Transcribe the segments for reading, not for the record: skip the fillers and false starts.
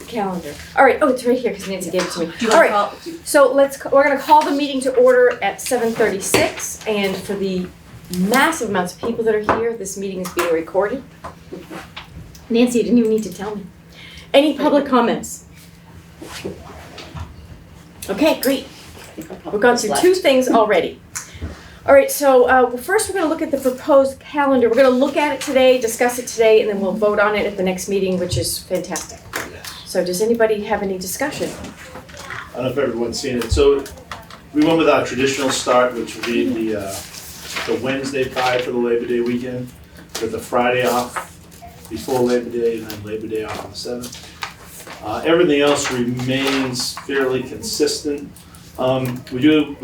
calendar. All right, oh, it's right here because Nancy gave it to me. Do you All want right, to call? so we're gonna call the meeting to order at 7:36, and for the massive amounts of people that are here, this meeting is being recorded. Nancy, you didn't even need to tell me. Any public comments? Okay, great. We've gone through two things already. All right, so first we're going to look at the proposed calendar. We're going to look at it today, discuss it today, and then we'll vote on it at the next meeting, which is fantastic. So does anybody have any discussion? I don't know if everyone's seen it. So we went with our traditional start, which would be the Wednesday prior to the Labor Day weekend, with the Friday off before Labor Day and then Labor Day off on the 7th. Everything else remains fairly consistent. We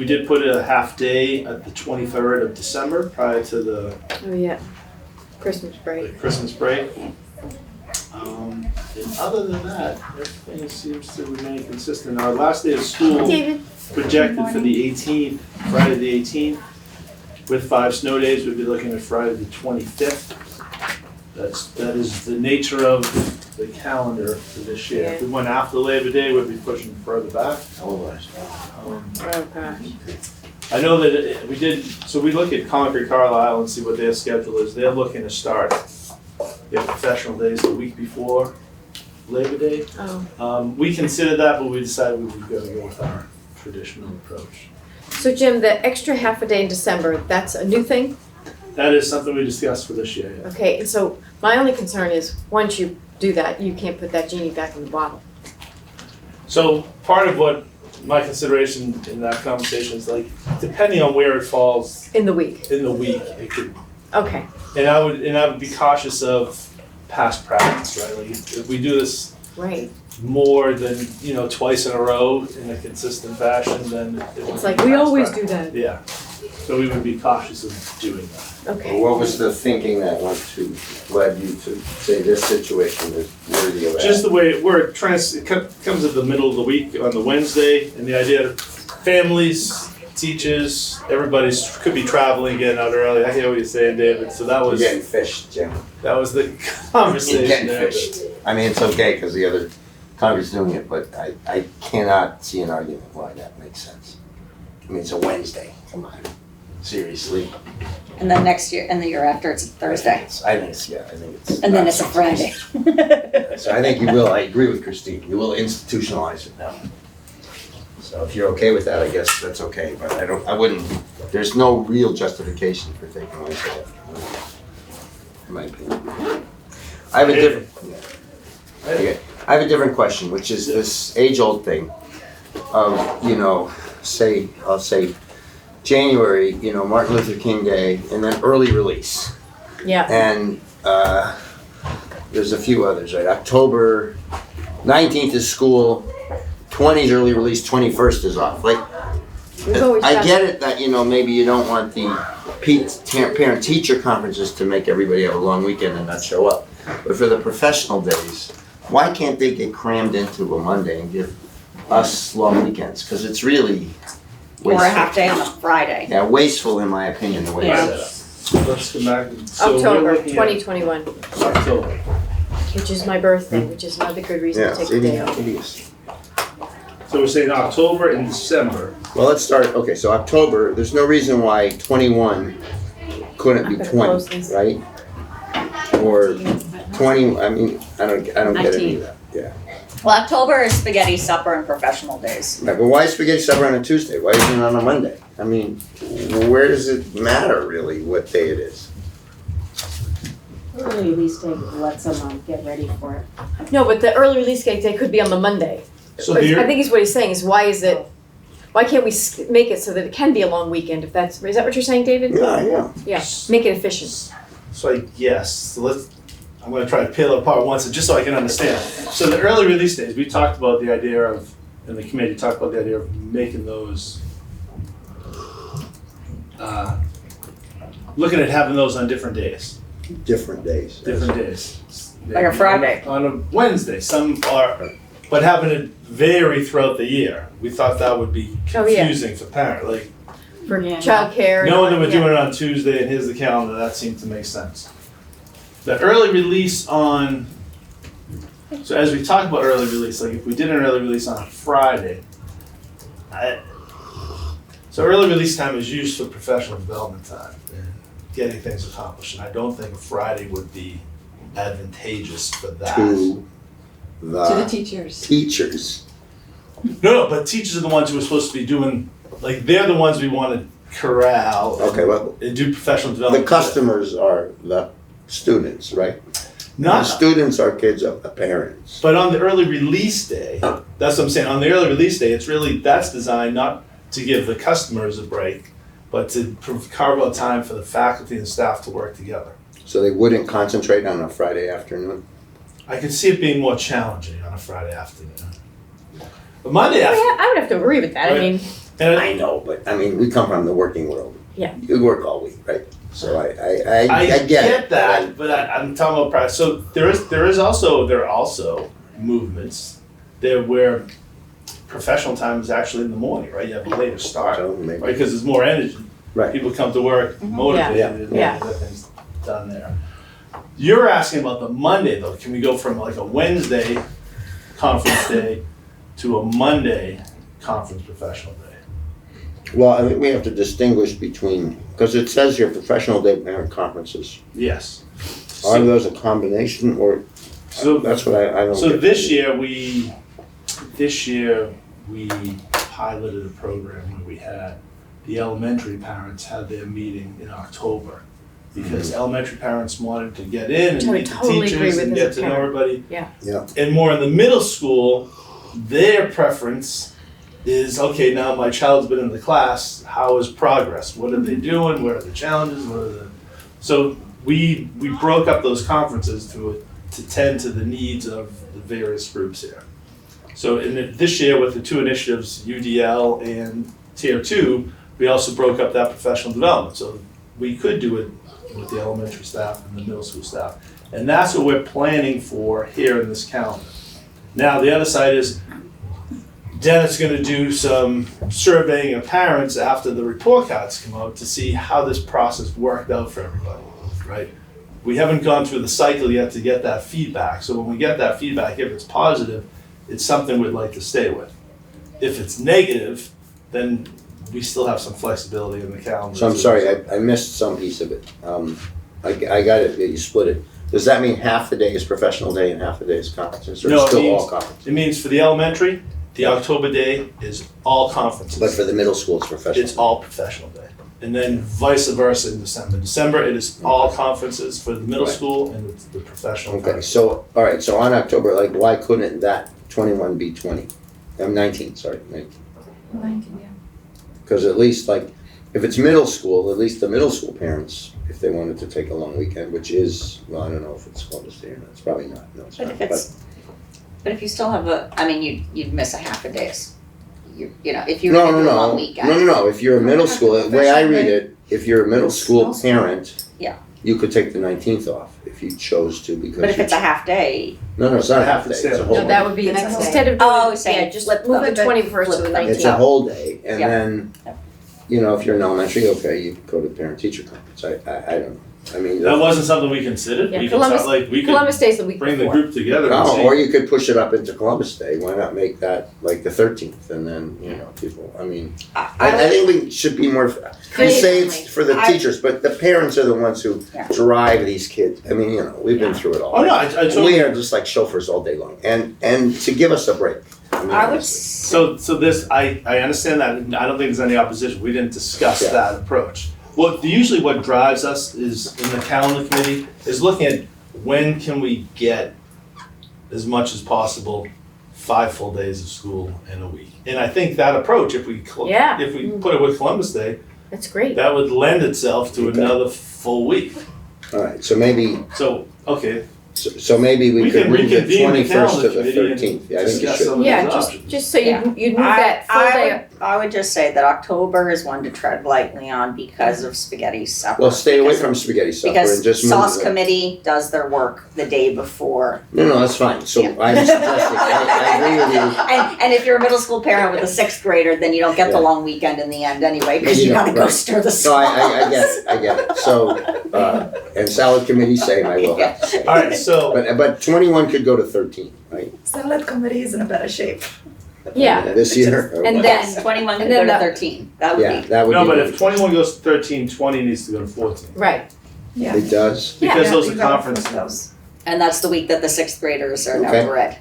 did put a half day at the 23rd of December prior to the Oh yeah, Christmas break. Christmas break. And other than that, everything seems to remain consistent. Our last day of school David. projected for the 18th, Friday the 18th. With 5 snow days, we'd be looking at Friday the 25th. That is the nature of the calendar for this year. If we went after Labor Day, we'd be pushing further back. Oh gosh. I know that we look at Concord, Carlisle and see what their schedule is. They're looking to start their professional days the week before Labor Day. Oh. We considered that, but we decided we were going to go with our traditional approach. So Jim, the extra half a day in December, that's a new thing? That is something we discussed for this year, yeah. Okay, and so my only concern is once you do that, you can't put that genie back in the bottle. So part of what my consideration in that conversation is like, depending on where it falls In the week. it could, Okay. and I would be cautious of past practice, right? Like if we do this Right. more than, twice in a row in a consistent fashion, then It's like we always do that. Yeah, so we would be cautious of doing that. Okay. What was the thinking that led you to say this situation is worthy of that? Just the way it comes at the middle of the week on the Wednesday, and the idea that families, teachers, could be traveling, getting out early. I hear what you're saying, David, so that You're was, getting fished, Jim. that was the You're conversation getting there. fished. I mean, it's okay because the other Congress doing it, but I cannot see an argument why that makes sense. I mean, it's a Wednesday, come on, seriously. And then next year, and the year after, it's a Thursday. I think it's. And then it's a Friday. So I think I agree with Christine, you will institutionalize it now. So if you're okay with that, I guess that's okay, but I wouldn't, there's no real justification for taking Wednesday off, in my opinion. I have a different question, which is this age-old thing of, I'll say January, Martin Luther King Day, and then early release. Yeah. And there's a few others, right? October 19th is school, 20th early release, 21st is off. Like, We've always I done get it that, maybe you don't want the parent-teacher conferences to make everybody have a long weekend and not show up. But for the professional days, why can't they get crammed into a Monday and give us long weekends? Because it's really Or a wasteful. half day on a Friday. Yeah, wasteful in my opinion, the way Yeah. it's set up. Let's come back. So we're October looking at 2021, October. which is my birthday, which is another good reason Yeah, to take it's the day off. hideous. So we're saying October and December. Well, let's start, okay, so October, there's no reason why 21 couldn't be I'm gonna 20, close this. right? Or 20, I mean, I don't get any 19. of that, yeah. Well, October is spaghetti supper and professional days. Right, but why is spaghetti supper on a Tuesday? Why isn't it on a Monday? I mean, where does it matter really what day it is? Early release day lets them get ready for it. No, but the early release day could be on the Monday. So But the I think he's what he's saying is why can't we make it so that it can be a long weekend is that what you're saying, David? Yeah. Yeah, make it efficient. So I'm going to try to peel it apart once, just so I can understand. So the early release days, we talked about the idea of, and the committee talked about the idea of making those, looking at having those on different days. Different days. Like a Friday. On a Wednesday, some are, but having it vary throughout the year. We thought that would be Oh, yeah. confusing for parents, like, For Yeah. childcare. and all knowing that we're yeah. doing it on Tuesday and here's the calendar, that seemed to make sense. The early release on So as we talk about early release, like if we did an early release on a Friday, so early release time is used for professional development time and getting things accomplished. And I don't think Friday would be advantageous for that. To the teachers. teachers. No, but teachers are the ones who are supposed to be doing, like, they're the ones we want to corral Okay, well, and do professional the development. customers are the students, right? The Not, students are kids of the parents. but on the early release day, that's what I'm saying, on the early release day, it's really, that's designed not to give the customers a break, but to carve out time for the faculty and staff to work together. So they wouldn't concentrate on a Friday afternoon? I could see it being more challenging on a Friday afternoon. But Monday I afternoon, would have to agree with that. I Right. mean, and I know, but I mean, we come from the working world. Yeah. You work all week, right? So I I get it. that, but I'm talking about practice. So there are also movements there where professional time is actually in the morning, right? You have a later start, So maybe, right? Because there's more energy. Right. People come to work motivated Yeah. and Yeah. get things done there. You're asking about the Monday though. Can we go from like a Wednesday conference day to a Monday conference professional day? well, I think we have to distinguish between, because it says here professional day parent conferences. Yes. Are those a combination or, So that's what I don't So get. this year we piloted a program where we had the elementary parents had their meeting in October. Because elementary parents wanted to get in and I would meet the totally agree teachers with and as get a to know parent. everybody. Yeah. Yeah. And more in the middle school, their preference is, okay, now my child's been in the class, how is progress? What are they doing? What are the challenges? So we broke up those conferences to tend to the needs of the various groups here. So this year with the two initiatives, UDL and Tier 2, we also broke up that professional development. So we could do it with the elementary staff and the middle school staff. And that's what we're planning for here in this calendar. Now, the other side is Dennis is gonna do some surveying of parents after the report cards come out to see how this process worked out for everybody, right? We haven't gone through the cycle yet to get that feedback. So when we get that feedback, if it's positive, it's something we'd like to stay with. If it's negative, then we still have some flexibility in the calendar. So I'm sorry, I missed some piece of it. I got it, you split it. Does that mean half the day is professional day and half the day is conferences, or No, it still all means- conferences? It means for the elementary, the October day is all conferences. But for the middle school, it's professional? It's all professional day. And then vice versa in December. December, it is all conferences for the middle Right. school and it's the professional. Okay, so, all right, so on October, like, why couldn't that 21 be 20? 19, sorry, 19. Because at least, like, if it's middle school, at least the middle school parents, if they wanted to take a long weekend, which is, well, I don't know if it's Columbus Day or not, it's probably not, no, it's But not. if it's, but if you still have you'd miss a half a days. If you're No, gonna no, do a long no, weekend. no, if you're a middle school, the way I read it, if you're a middle school Small parent, Yeah. you could take the 19th off if you chose to, because But if you- it's a half day, No, it's not a half day, it's a whole No, day. that would be the It's next, a whole instead of Oh, doing, saying yeah, just flip move the them. 21st to the Flip them. It's a 19th. whole day, and Yeah. then, Yeah. you know, if you're in elementary, okay, you go to parent-teacher conference, I don't know, I mean. That wasn't something we considered. Yeah, We could talk, Columbus- like, we could Columbus Day's the week bring the before. group together and No, see. or you could push it up into Columbus Day, why not make that like the 13th, and then, you know, people, I mean, I think we should be more, you say it's for the I- teachers, but the parents are the ones who Yeah. drive these kids, I mean, you know, we've been through it all. Oh, no, I totally. We are just like chauffeurs all day long, and to give us a break, I mean, I would, honestly. So this, I understand that, and I don't think there's any opposition, we didn't discuss Yeah. that approach. Usually what drives us is, in the calendar committee, is looking at when can we get as much as possible 5 full days of school in a week. And I think that approach, if we Yeah. put it with Columbus Day, That's great. that would lend itself to Okay. another full week. All right, so maybe, So, okay, so maybe we We could can move the reconvene the 21st to calendar the committee and 13th, yeah, I think you discuss should. some of Yeah, those just, options. just so Yeah. you'd move that full I day. I would just say that October is one to tread lightly on because of spaghetti supper. Well, stay away Because from of- spaghetti supper and Because just move sauce the- committee does their work the day before. No, that's fine. So Yeah. I'm suggesting, I agree with you. And if you're a middle school parent with a sixth grader, then you don't get the Yeah. long weekend in the end anyway, because you Yeah, gotta go right. stir the No, sauce. I get it. So, and salad committee, same, I will have to say. All right, so, But 21 could go to 13, right? Salad committee is in a better shape. Yeah. This year? or And what? then- Yes, 21 could and go then to the- 13. That would Yeah, be, that would be. no, but good. if 21 goes to 13, 20 needs to go to 14. Right, Yeah. It does? Yeah. Because those you are gotta conferences. put those. and that's the week that the sixth graders are Okay. now red.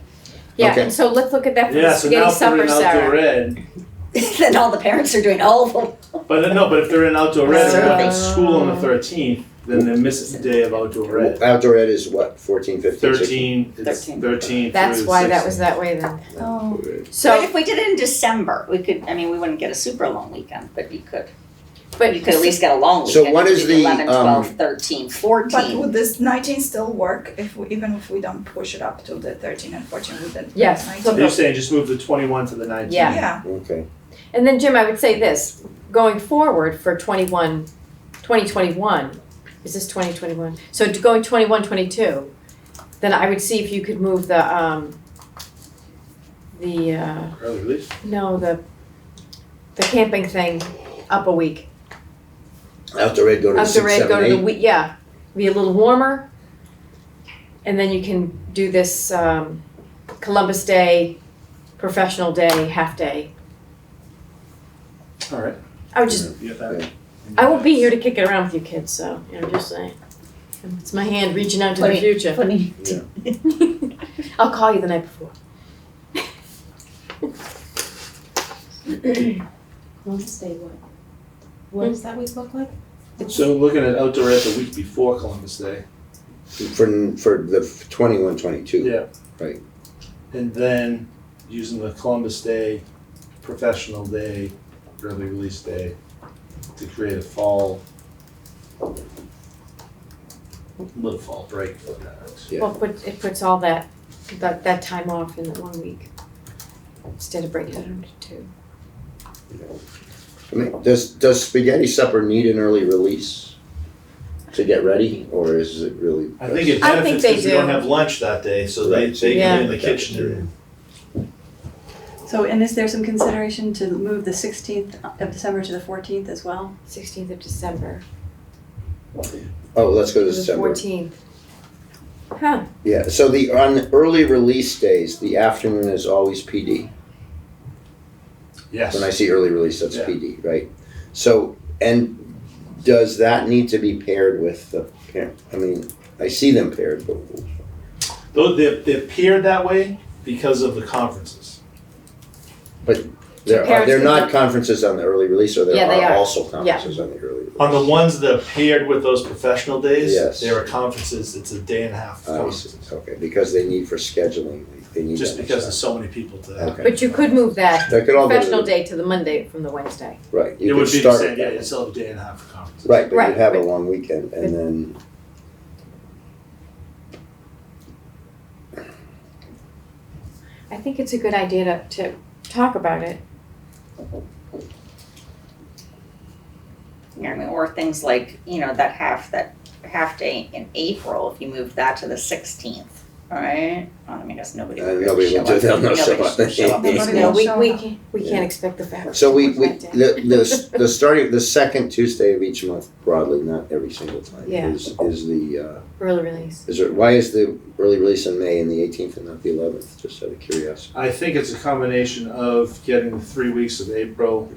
yeah, Okay. and so let's look at that for the Yeah, so now spaghetti if they're supper, in outdoor Sarah. red, Then all the parents are doing all of them. but no, but if they're in outdoor red and they're Serving. at school on the 13th, then they're missing the day of outdoor red. Outdoor ed is what, 14, 15, 16? 13, it's 13. 13 That's through why that was 16. that way then. Oh. But So, if we did it in December, we could, I mean, we wouldn't get a super long weekend, but you could. but You could at least get a long So weekend. what You is could do the, 11, 12, 13, But 14. would this 19 still work even if we don't push it up to the 13 and 14? Would that Yes. 19? So you're saying just move the 21 to the 19th? Yeah. Yeah. Okay. and then Jim, I would say this, going forward for 2021, is this 2021? So going 21, 22, then I would see if you could move the, Early release? no, the camping thing up a week. Outdoor ed go to Up 6, the red, 7, go to the 8? week, yeah, be a little warmer. And then you can do this Columbus Day, Professional Day, half day. All right. I would just, You got that? I won't be here to kick it around with you kids, so, you know, just saying. It's my hand reaching out to the future. Funny. I'll call you the night before. Columbus Day, what does that week look like? So looking at outdoor ed the week before Columbus Day. For the 21, 22. Yeah. Right. And then using the Columbus Day, Professional Day, Early Release Day to create a fall, little fall break for the parents. Yeah. Well, it puts all that time off in that 1 week, instead of breaking it into 2. I mean, does spaghetti supper need an early release to get ready, or is it really? I think it I think benefits they because we don't do. have lunch that day, so they Right. get Yeah. in the kitchen and So, and is there some consideration to move the 16th of December to the 14th as well? 16th of December, Oh, let's go to to the December. 14th. Huh, Yeah, so on early release days, the afternoon is always PD. yes. When I see early release, that's Yeah. PD, right? So, and does that need to be paired with the parent? I mean, I see them paired, but Though they're paired that way because of the conferences. they're parents not can- conferences on the early release, or there Yeah, they are are. also conferences on the early release? On the ones that are paired with those professional days, Yes. there are conferences, it's a day and a half of I see, conferences. okay, because they need for scheduling, they need Just that because much there's so many people to time. Okay, but you could move that that could all go to professional the- day to the Monday from the Wednesday. Right, It you would could be the start same, with yeah, that. you'd still have a day and a half of conferences. Right, but Right, you'd have a but- long weekend, and then, I think it's a good idea to talk about it. Yeah, I mean, or things like, you know, that half day in April, if you moved that to the 16th, right? Well, I mean, I guess nobody would really nobody show will do up. that, no show Nobody up. would show up. Nobody No, will we show up. can't Yeah. expect the fabric. so we, that day. the starting, the second Tuesday of each month broadly, not every single time, Yeah. is the, Early release. why is the early release in May and the 18th and not the 11th, just out of curiosity? I think it's a combination of getting the 3 weeks of April.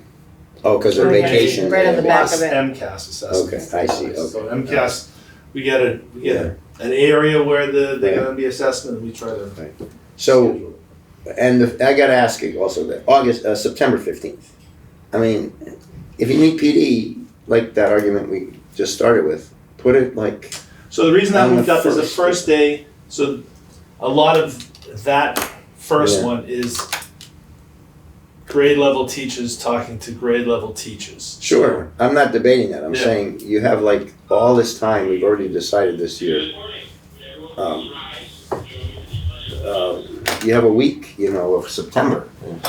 Oh, because of Oh, yeah. vacation. Right on the back Plus of it. MCAS assessments. Okay, I see, So okay. MCAS, we get an area where they're Yeah. gonna be assessment, and we try to So, schedule it. and I gotta ask you also that September 15th. I mean, if you need PD, like that argument we just started with, put it like, So the reason I On the moved up is the first. first day, so a lot of that first Yeah. one is grade level teachers talking to grade level teachers. sure, I'm not debating that, I'm Yeah. saying you have like all this time, we've already decided this year. you have a week, of September. And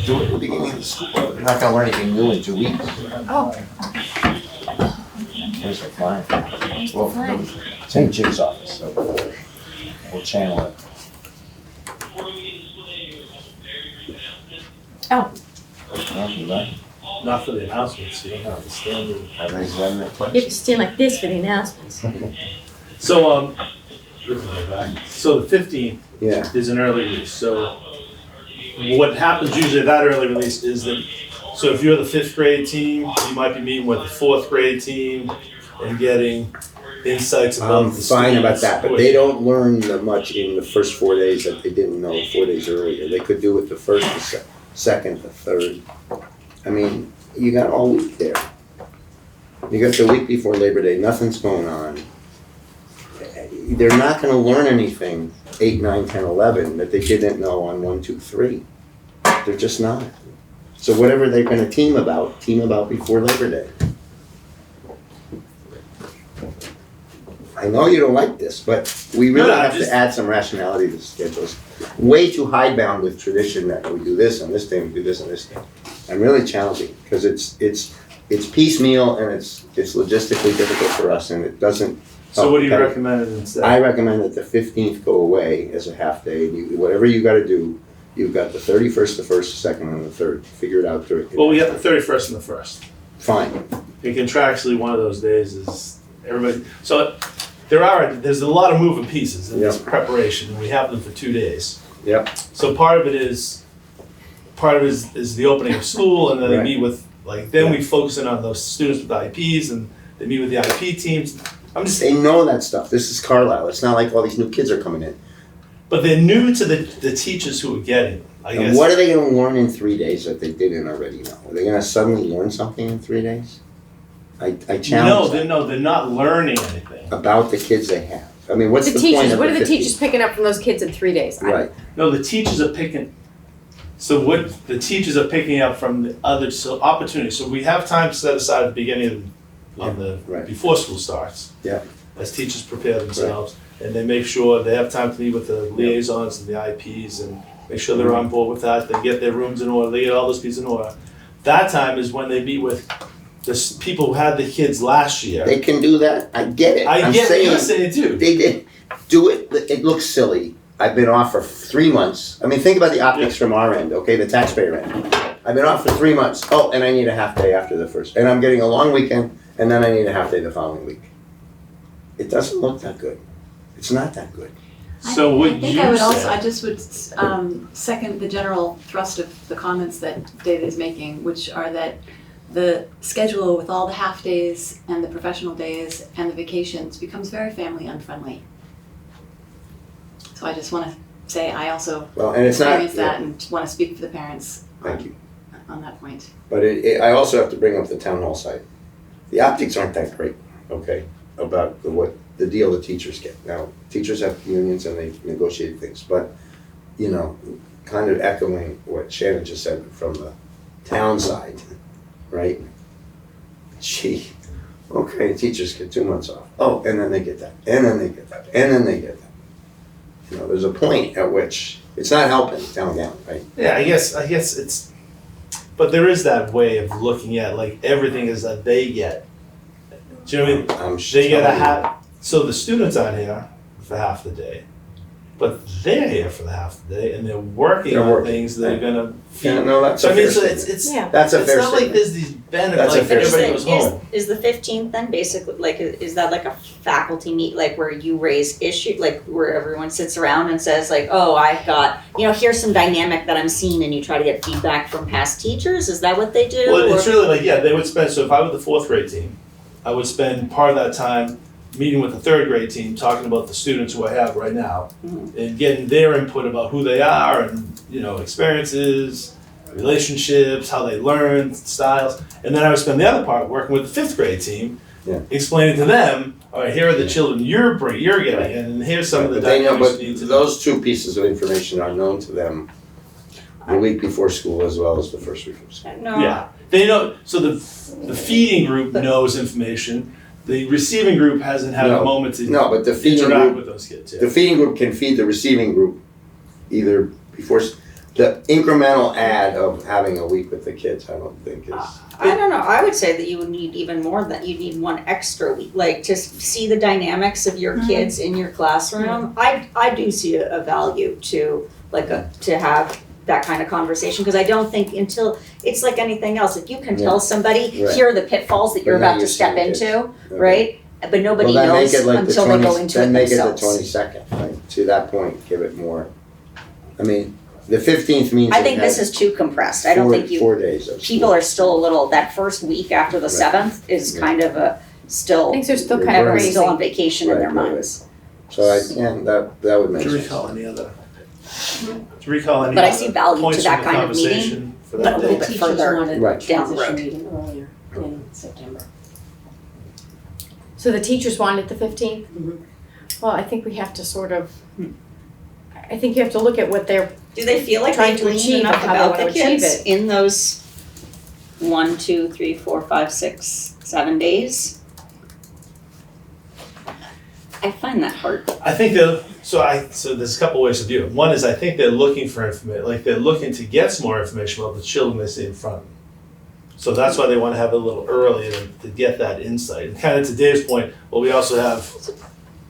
do it at the beginning of the school. You're not gonna learn anything new in 2 weeks. Oh, Where's the flag? the flag? It's in Jim's office, so we'll channel it. Oh. No, you right? Not for the announcements, you don't have to stand there. Have they done that You have to stand like this for the announcements. So, so the 15th Yeah, is an early release, so what happens usually at that early release is that, so if you're the 5th grade team, you might be meeting with the 4th grade team and getting insights about I'm the fine about students. that, but they don't learn that much in the first 4 days that they didn't know 4 days earlier. They could do it the first, the second, the third. I mean, you got all week there. You got the week before Labor Day, nothing's going on. They're not gonna learn anything 8, 9, 10, 11 that they didn't know on 1, 2, 3. They're just not. So whatever they're gonna team about before Labor Day. I know you don't like this, but we really No, have just- to add some rationality to the schedules. Way too hidebound with tradition that we do this on this day, we do this on this day. I'm really challenging, because it's piecemeal and it's logistically difficult for us and it doesn't. So what do you help. recommend instead? I recommend that the 15th go away as a half day, and whatever you gotta do, you've got the 31st, the 1st, the 2nd, and the 3rd, figure it out during. Well, we have the 31st and the 1st. Fine, And contractually, one of those days is everybody, so there's a lot of moving pieces in this preparation, and we have them for 2 days. Yep. So part of it is the opening of school, and then they Right. meet with, then we focus in on those students with IEPs, and they meet with the IEP teams. they know that stuff, this is Carlisle, it's not like all these new kids are coming in. But they're new to the teachers who are getting, I And guess. what are they gonna learn in 3 days that they didn't already know? Are they gonna suddenly learn something in 3 days? I challenge that. They're not learning anything. About the kids they have. I mean, what's The the point teachers, of what are the 15? teachers picking up from those kids in 3 days? Right, No, the teachers are picking, so what the teachers are picking up from the other, so opportunities. So we have time set aside at the beginning of right. before school starts. Yeah. As teachers prepare themselves, and they make sure they have time to meet with the liaisons and the IPs and make sure they're on board with that, they get their rooms in order, they get all those pieces in order. That time is when they meet with the people who had the kids last year. they can do that, I get it. I I'm get what saying you're saying too. They did, do it, it looks silly. I've been off for 3 months. I mean, think about the optics from our end, okay, the taxpayer end. I've been off for 3 months, oh, and I need a half day after the first, and I'm getting a long weekend, and then I need a half day the following week. It doesn't look that good. It's not that good. So what I think you I would also, said, I just would second the general thrust of the comments that David is making, which are that the schedule with all the half days and the professional days and the vacations becomes very family unfriendly. So I just want to say I also Well, and it's not, experienced that and want to speak for the parents thank you. on that point. But I also have to bring up the town hall site. The optics aren't that great, okay, about the deal the teachers get. Now, teachers have unions and they negotiate things, but, kind of echoing what Shannon just said from the town side, right? Gee, okay, teachers get 2 months off. Oh, and then they get that, and then they get that, and then they get that. There's a point at which it's not helping down, right? yeah, I guess it's, but there is that way of looking at everything is that they get. Do you know what I mean? They get a half, so the students aren't here for half the day, but they're here for the half the day, and they're working They're on working, things that are gonna feed. Yeah, no, that's So a I mean, fair so statement. it's Yeah. That's a fair not like statement. there's these benefits, That's a fair everybody goes home. Is the 15th then basically, is that like a faculty meet, where you raise issue, where everyone sits around and says oh, I've got, here's some dynamic that I'm seeing, and you try to get feedback from past teachers? Is that what they do? Well, or- it's really they would spend, so if I were the 4th grade team, I would spend part of that time meeting with the 3rd grade team, talking about the students who I have right now, and getting their input about who they are and, experiences, relationships, how they learn, styles. And then I would spend the other part working with the 5th grade team, explaining to them, all right, here are the children you're getting, and here's some of the But they know, dynamics but you need to know. those 2 pieces of information are known to them the week before school as well as the first week of school. No. Yeah, they know, so the feeding group knows information, the receiving group hasn't had a moment to No, but the feeding interact group, with those kids yet. the feeding group can feed the receiving group either before, the incremental add of having a week with the kids, I don't think is. I don't know, I would say that you would need even more than, you need one extra week, like to see the dynamics of your kids in your classroom. I do see a value to to have that kind of conversation, because I don't think until, it's like anything else, if you can tell somebody, Right. here are the pitfalls that you're But now about to you're step seeing kids. into, Okay. right? But nobody Well, then knows make it like the until they go 20 into it then make it the themselves. 22nd, right? To that point, give it more. I mean, the 15th means I it think this has is too compressed, I don't think you, 4 days of people school. are still a little, that first week after the Right. 7th is Yeah. kind of a, still, Things are still kind of everyone's crazy. still on vacation in their Right, right, minds. So that would make Do sense. you recall any other? Do you recall any But I other see value to points that from the kind of meeting, conversation for but that a little day? bit Teachers further wanted Right. a down the transition road. meeting earlier in September. So the teachers wanted the 15th? Mhm. Well, I think we have to sort of, I think you have to look at what they're, Do they feel like Trying they to gleaned achieve enough how they about wanna the achieve kids it. in those 1, 2, 3, 4, 5, 6, 7 days? I find that hard. I think so there's a couple ways to view it. One is I think they're looking for information, like they're looking to get some more information about the children they see in front of them. So that's why they want to have it a little early to get that insight. And kind of to Dave's point, well, we also have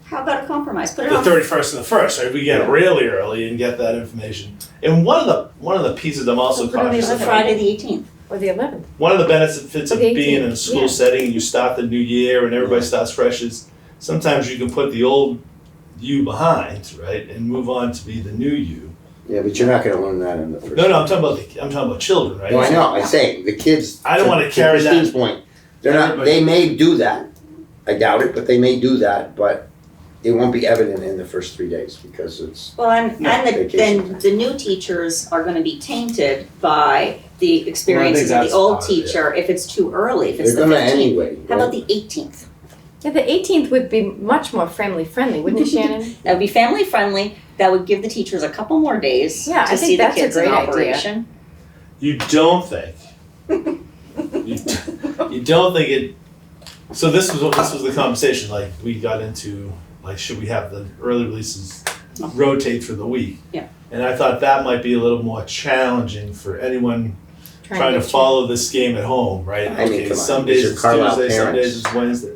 How about a compromise? Put it the on 31st and the 1st, right? We get really early and get that information. And one of the pieces I'm also Put it on the cautious the about. Friday the 18th. or the 11th. One of the benefits of The being in a 18th, school yeah. setting and you start the new year and everybody starts fresh is sometimes you can put the old you behind, right, and move on to be the new you. Yeah, but you're not gonna learn that in the first. No, I'm talking about children, right? No, I know, I'm saying, the kids. I don't wanna carry that- Christine's point, they're not, Everybody- they may do that, I doubt it, but they may do that, but it won't be evident in the first 3 days, because it's, Well, and No, then vacation. the new teachers are gonna be tainted by the experiences of that's the old part of it. teacher if it's too early, if it's they're the gonna 15th. anyway. How about right? the 18th? Yeah, the 18th would be much more friendly, wouldn't it, Shannon? That would be family friendly, that would give the teachers a couple more days Yeah, I to think see the that's a kids in great idea. operation. You don't think. you don't think it. So this was the conversation. Like we got into, like, should we have the early releases rotate through the week? Yeah. And I thought that might be a little more challenging for anyone trying to get you- follow this game at home, right? I mean, Okay, come on, some these days are it's Carlisle Tuesday, some parents. days it's Wednesday.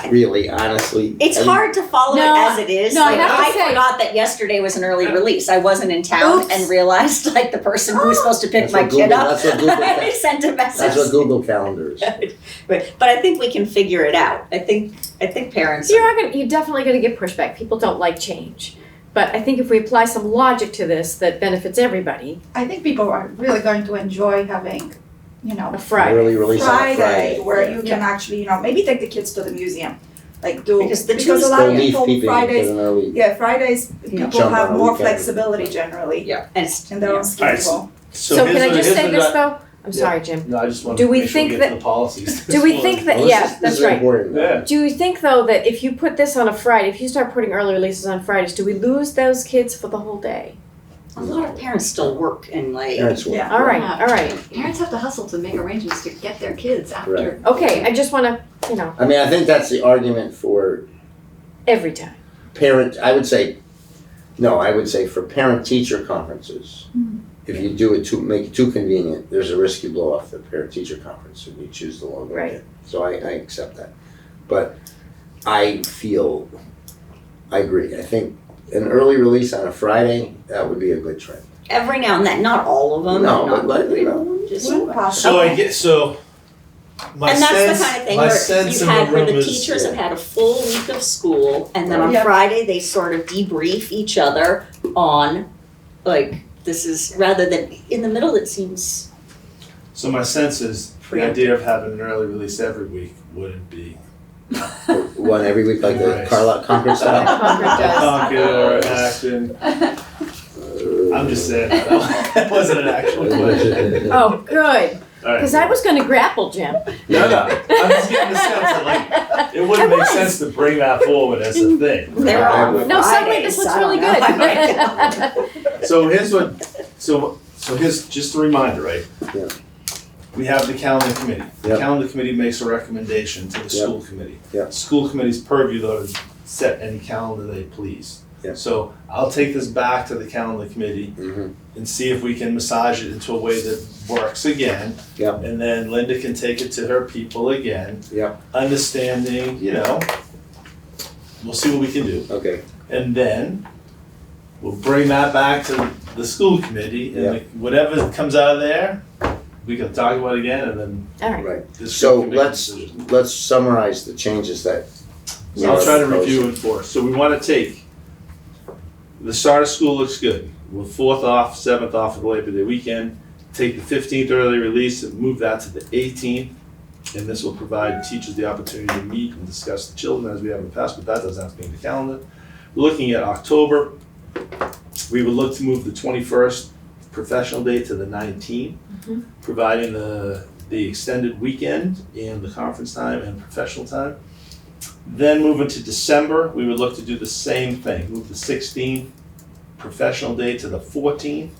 Really, honestly. It's I mean, hard to follow No, it as it is. no, I Like, have to I say- forgot that yesterday was an early release. I wasn't in town Oops. and realized like the person who was supposed to pick That's my what kid Google- up. that's what Google I sent a message. That's what Google Calendar is. But I think we can figure it out. I think parents. You're definitely gonna get pushback. People don't like change. But I think if we apply some logic to this that benefits everybody, I think people are really going to enjoy having, a Friday. Early release on a Friday Friday. where you can actually, maybe take the kids to the museum. Like do, Because the a Tuesday- lot They'll of leave people people Fridays, an early. yeah, Fridays, Yeah. people Jump have on a more weekend. flexibility generally Yeah, and it's, in their own Alright, schedule. So can I here's just what- say here's this what though? I'm Yeah. sorry, Jim. No, I just want Do to we make sure we think get to that- the policies. Do we think that, Well, yeah, this that's is right. important. Yeah. Do you think though that if you put this on a Friday, if you start putting early releases on Fridays, do we lose those kids for the whole day? a lot of parents still work and like. Parents will. Yeah. All right, Yeah. all right. Parents have to hustle to make arrangements to get their kids after. Right. Okay, I just wanna, I mean, I think that's the argument for every time. parent, I would say for parent-teacher conferences. If you do it make it too convenient, there's a risk you blow off the parent-teacher conference and you choose the longer Right. weekend. So I accept that. But I agree. I think an early release on a Friday, that would be a good trend. Every now and then, not all of them. No, not, but just. When possible. So I get my And that's sense, the kind of thing my where sense you've in had the where the room is teachers have had a full week of school, and then on Yeah. Friday they sort of debrief each other on, like, this is rather than in the middle. It seems So my sense is the idea of having an early release every week wouldn't be One every week, like the Right. Carlisle Concord style. Concord does. Concord or Acton. I'm just saying that wasn't an actual question. Oh, good, All right. cause I was gonna grapple, Jim. No, I'm just getting the sense that like it wouldn't I make was. sense to bring that forward as a thing. they're I on would- No, suddenly Fridays, this looks I don't really know. good. So here's here's just a reminder, right? Yeah. We have the calendar committee. The Yep. calendar committee makes a recommendation to the Yep. school committee. Yep. School committee's purview though to set any calendar they please. Yeah. So I'll take this back to the calendar committee Mhm. and see if we can massage it into a way that works again. Yeah. And then Linda can take it to her people again. Yeah. Understanding, we'll see what we can do. Okay, And then we'll bring that back to the school committee Yeah. and whatever comes out of there, we can talk about again and then All right. right. the So school can make a let's decision. summarize the changes that. we So I'll are try to proposing. review and enforce. So we wanna take, the start of school looks good. We're 4th off, 7th off of the Labor Day weekend. Take the 15th early release and move that to the 18th. And this will provide teachers the opportunity to meet and discuss the children as we have in the past, but that doesn't have to be in the calendar. Looking at October, we would look to move the 21st professional day to the 19th, Mhm. providing the extended weekend and the conference time and professional time. Then moving to December, we would look to do the same thing, move the 16th professional day to the 14th,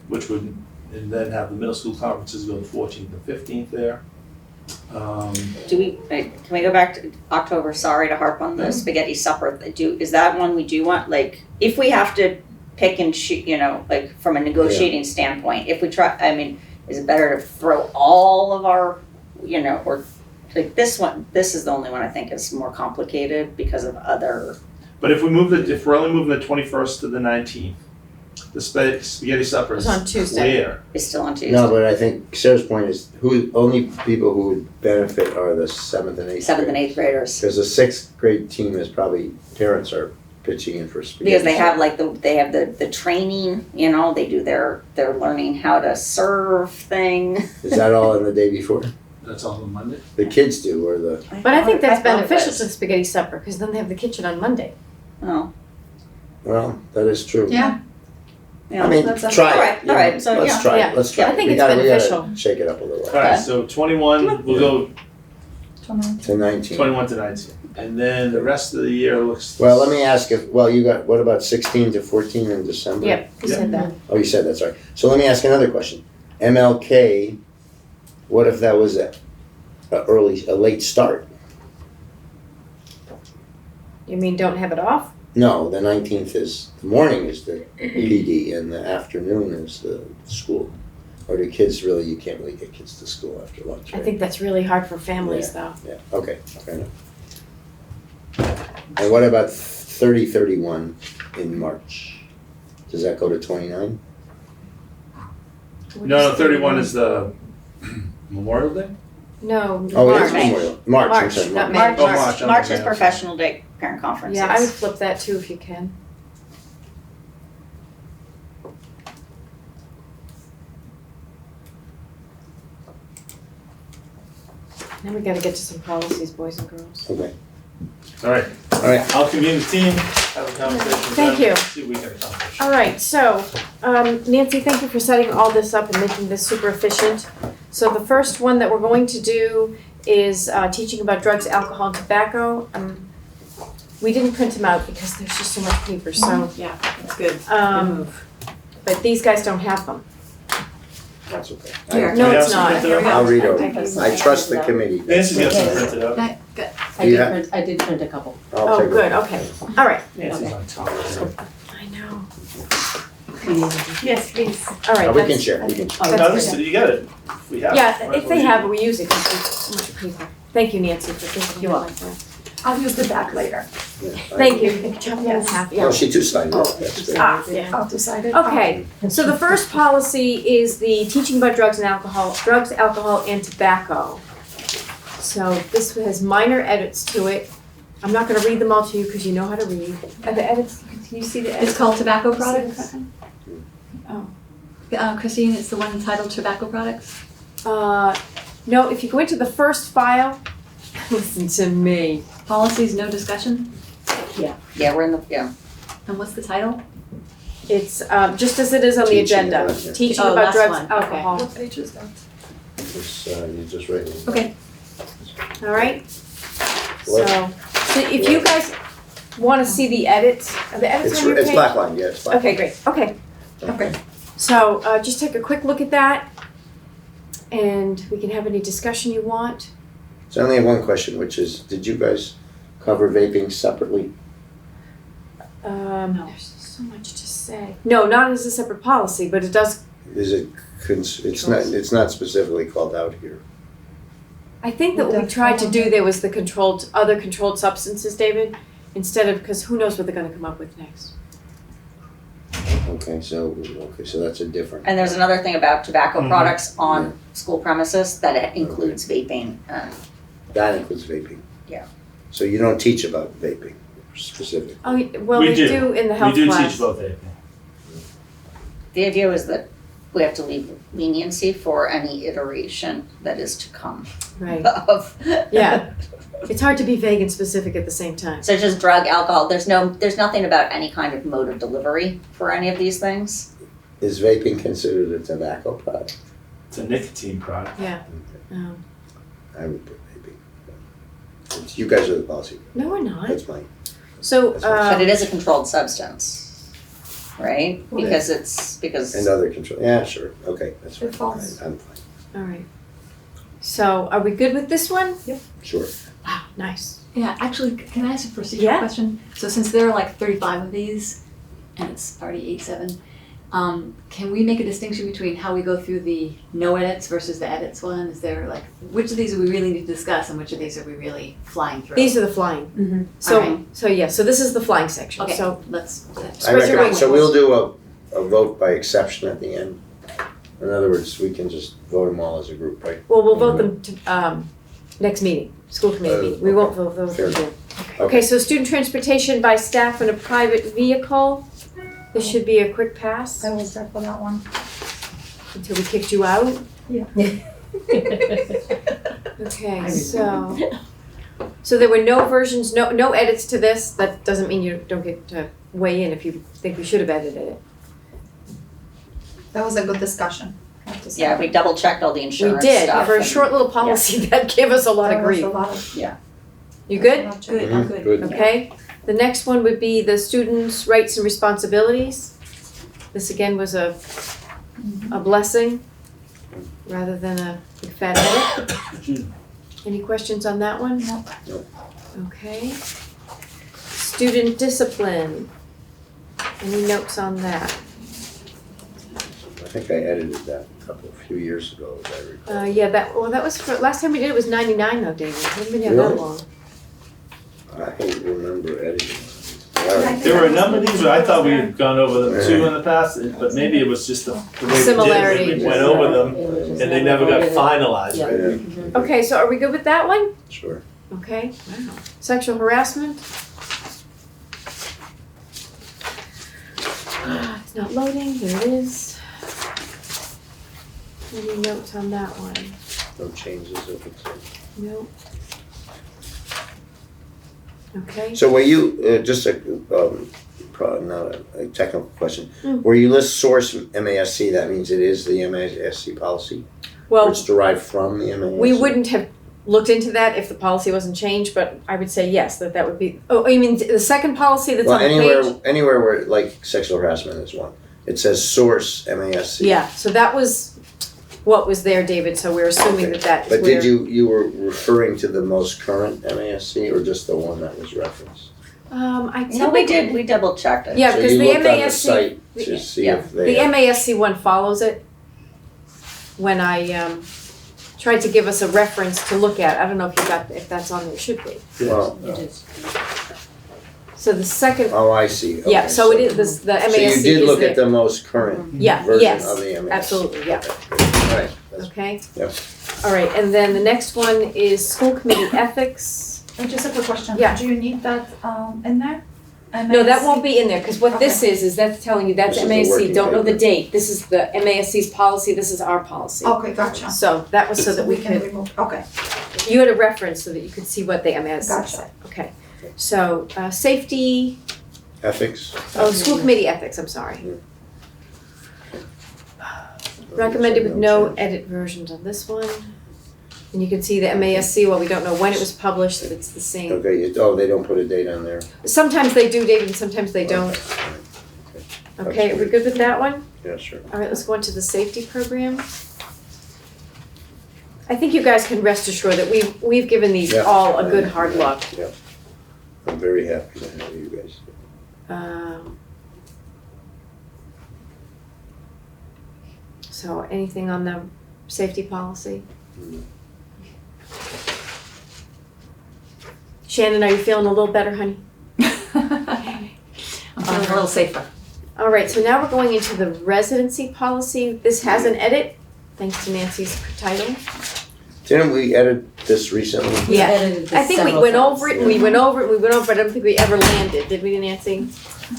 which would, and then have the middle school conferences go the 14th and 15th there. Can we go back to October, sorry to harp on the spaghetti supper, is that one we do want, like, if we have to pick and shoot, like, from a negotiating standpoint, if we try, is it better to throw all of our, or, like, this is the only one I think is more complicated because of other, But if we're only moving the 21st to the 19th, the spaghetti supper is It's on Tuesday. where? is still on Tuesday. No, but I think Sarah's point is only people who would benefit are the 7th and 8th. 7th and 8th graders. Because the 6th grade team is probably, parents are pitching in for spaghetti. Because they have like they have the training, they do their learning how to serve thing. Is that all on the day before? That's on Monday? The kids do, or the, But I think that's thought it beneficial was. to the spaghetti supper, because then they have the kitchen on Monday. Oh, well, that is true. Yeah. yeah. I mean, that's a- try it. Alright, you know, alright, so Let's yeah. try Yeah. it, let's try I it. think We it's gotta beneficial. shake it up a little. Alright, so 21, we'll go 20. To 19. 21 to 19. And then the rest of the year looks. Well, let me ask what about 16 to 14 in December? Yep, you said that. Oh, you said that's right. So let me ask another question. MLK, what if that was a late start? You mean don't have it off? No, the 19th the morning is the PD and the afternoon is the school. Or do kids you can't really get kids to school after lunch, I right? think that's really hard for families, though. Yeah, okay, fair enough. And what about 30-31 in March? Does that go to 29? No, 31 is the Memorial Day? No, Oh, it March. is Memorial. March, I'm March, sorry, not March. May. March, I'm March is looking at- professional day parent conferences. Yeah, I would flip that too if you can. Now we gotta get to some policies, boys and girls. Okay, All right, all right. I'll convene the team, have a conversation with Thank them, you. see what we can accomplish. All right, so, Nancy, thank you for setting all this up and making this super efficient. So the first one that we're going to do is teaching about drugs, alcohol, and tobacco. We didn't print them out because there's just so much paper, so, Yeah, that's good. Good um, move. but these guys don't have them. That's okay. Here. No, We it's have some not. printed out? I'll read I over. can- I trust the committee. Nancy's got some printed out. That- good. Do you have- I did print a couple. I'll Oh, take it. good, okay, all right. Nancy's on top of it. I know. Yes, please. All right, We can that's, share, we can. Oh, No, That's this, you got it, if we have it. yeah, right, if they we'll have use it, we use it, because there's so much paper. Thank you, Nancy, for thinking You're of it like that. I'll use the back later. Yeah, Thank you. Chop that in half, Oh, yeah. she two-sided, that's good. Ah, yeah. I'll decide it. Okay, so the first policy is the teaching about drugs, alcohol, and tobacco. So this has minor edits to it. I'm not gonna read them all to you because you know how to read. Are the edits, can you see the edits? It's called tobacco See the products. second? Oh. Christine, it's the one entitled tobacco products. No, if you go into the first file, listen to me. Policies, no discussion. Yeah, we're in the, yeah. And what's the title? It's, just as it is on the Teaching agenda, about, yeah. teaching Oh, about last drugs, one, okay. alcohol. What page is that? You just read it. Okay. All right? So if you guys wanna see the edits, are the edits It's, on your page? it's black line, yeah, it's black. Okay, great, okay. Okay. So, just take a quick look at that, and we can have any discussion you want. So I only have one question, which is, did you guys cover vaping separately? No. There's so much to say. No, not as a separate policy, but it does, Is it, it's not specifically called out here. I think that what we tried to do there was the other controlled substances, David, instead of, because who knows what they're gonna come up with next. Okay, so that's a different. And there's another thing about tobacco Mhm. products on school premises, that it includes vaping. That includes vaping. Yeah. So you don't teach about vaping specifically. Oh, well, We they do. do in the We health do class. teach about vaping. The idea is that we have to leave leniency for any iteration that is to come Right, of. yeah. It's hard to be vague and specific at the same time. Such as drug, alcohol, there's nothing about any kind of mode of delivery for any of these things. Is vaping considered a tobacco product? It's a nicotine product. Yeah. I would put vaping. You guys are the policy. No, we're not. That's mine. So, But it is a controlled substance, right? Okay. Because And other control, yeah, sure, okay, that's fine. It falls. I'm fine, all right. So, are we good with this one? sure. Wow, nice. Yeah, actually, can I ask a procedural Yeah. question? So since there are like 35 of these, and it's already 8-7, can we make a distinction between how we go through the no edits versus the edits one? Is there like, which of these do we really need to discuss and which of these are we really flying through? These are the flying. Mm-hmm. So, so this is the flying section. Okay, So, let's, I Spread your recommend, so wings. we'll do a vote by exception at the end. In other words, we can just vote them all as a group, right? well, we'll vote them to, next meeting, school committee meeting. We won't vote them Fair again. Okay, so student transportation by staff in a private vehicle. This should be a quick pass I was there for that one. until we kicked you out. Yeah. Okay, so there were no versions, no edits to this. That doesn't mean you don't get to weigh in if you think we should have edited it. That was a good discussion, I have to say. yeah, we double checked all the We insurance did, stuff. for a and- short little policy that gave us a lot of There was grief. a lot of- You good? good, I'm Mhm, good. Okay. The next one would be the students' rights and responsibilities. This again was a blessing rather than a big fat edit. Any questions on that one? No. No. Okay. Student discipline. Any notes on that? I think I edited that a few years ago, as I recall. Yeah, that was for, last time we did it was 99 though, David. It hasn't been here that Really? long. I don't remember editing. There were a number of these where I thought we had gone over them too in the past, but maybe it was just the way we did it. Similarity. We went over them and they never got finalized, right? Yeah, Okay, so are we good with that one? sure. Okay. Wow. Sexual harassment. It's not loading. There it is. Any notes on that one? No changes if it's. No. Okay. So were you, just probably not a technical question, Mm. where you list source MASC, that means it is the MASC policy? Or Well, it's derived from the MASC? we wouldn't have looked into that if the policy wasn't changed, but I would say yes, that would be, oh, you mean the second policy that's Well, on the page? anywhere where, like, sexual harassment is one, it says source MASC. Yeah, so that was what was there, David, so we're assuming that that is But where. did you were referring to the most current MASC or just the one that was referenced? I No, we typically- did, we double checked it. Yeah, So because you the looked on the MASC, site to see yeah. if they. the MASC one follows it. When I tried to give us a reference to look at, I don't know if that's on there, it should be. Well, So the second, oh, I see. yeah, Okay, so it is, the MASC is So you did look at there. the most current Yeah, version yes, of the MASC? absolutely, yeah. All right, that's, Okay? Yep. All right, and then the next one is school committee ethics. Just a quick question. Yeah. Do you need that in there? No, that won't be in there, because what this is that's telling you that's This is the MASC, working don't know the paper. date. This is the MASC's policy, this is our policy. Okay, gotcha. So that was so that we can could, remove, okay. you had a reference so that you could see what the MASC Gotcha. said. Okay, so safety, ethics? school committee ethics, I'm sorry. Recommended with no edit versions on this one. And you can see the MASC, while we don't know when it was published, that it's the same. Okay, they don't put a date on there? Sometimes they do, David, and sometimes they don't. Okay, Okay, are we good with that one? yeah, sure. All right, let's go on to the safety program. I think you guys can rest assured that we've given these Yeah. all a good hard look. Yeah. I'm very happy to have you guys. So anything on the safety policy? Shannon, are you feeling a little better, honey? I'm feeling a little safer. All right, so now we're going into the residency policy. This has an edit, thanks to Nancy's title. Didn't we edit this recently? We Yeah. edited this I think we several went times, over it, and yeah. we went over it, and we went over it. I don't think we ever landed, did we, Nancy?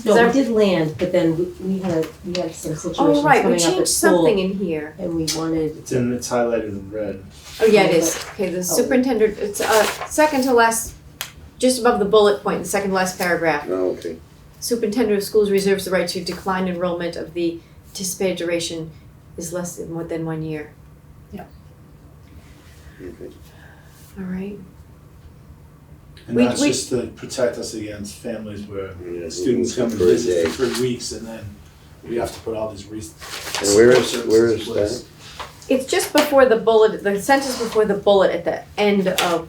No, Is we did land, but then we had some situations Oh, right, we coming up changed at school, something in here. and we wanted. It's highlighted in red. Oh, yeah, it is. Okay, the superintendent, it's second to last, just above the bullet point, the second to last paragraph. Oh, okay. Superintendent of schools reserves the right to decline enrollment of the anticipated duration is less than 1 year. Okay. All right. And We- that's we- just to protect us against families where Yeah, students come and for a visit day. for 3 weeks and then we have to put all these And where is that? It's just before the bullet, the sentence before the bullet at the end of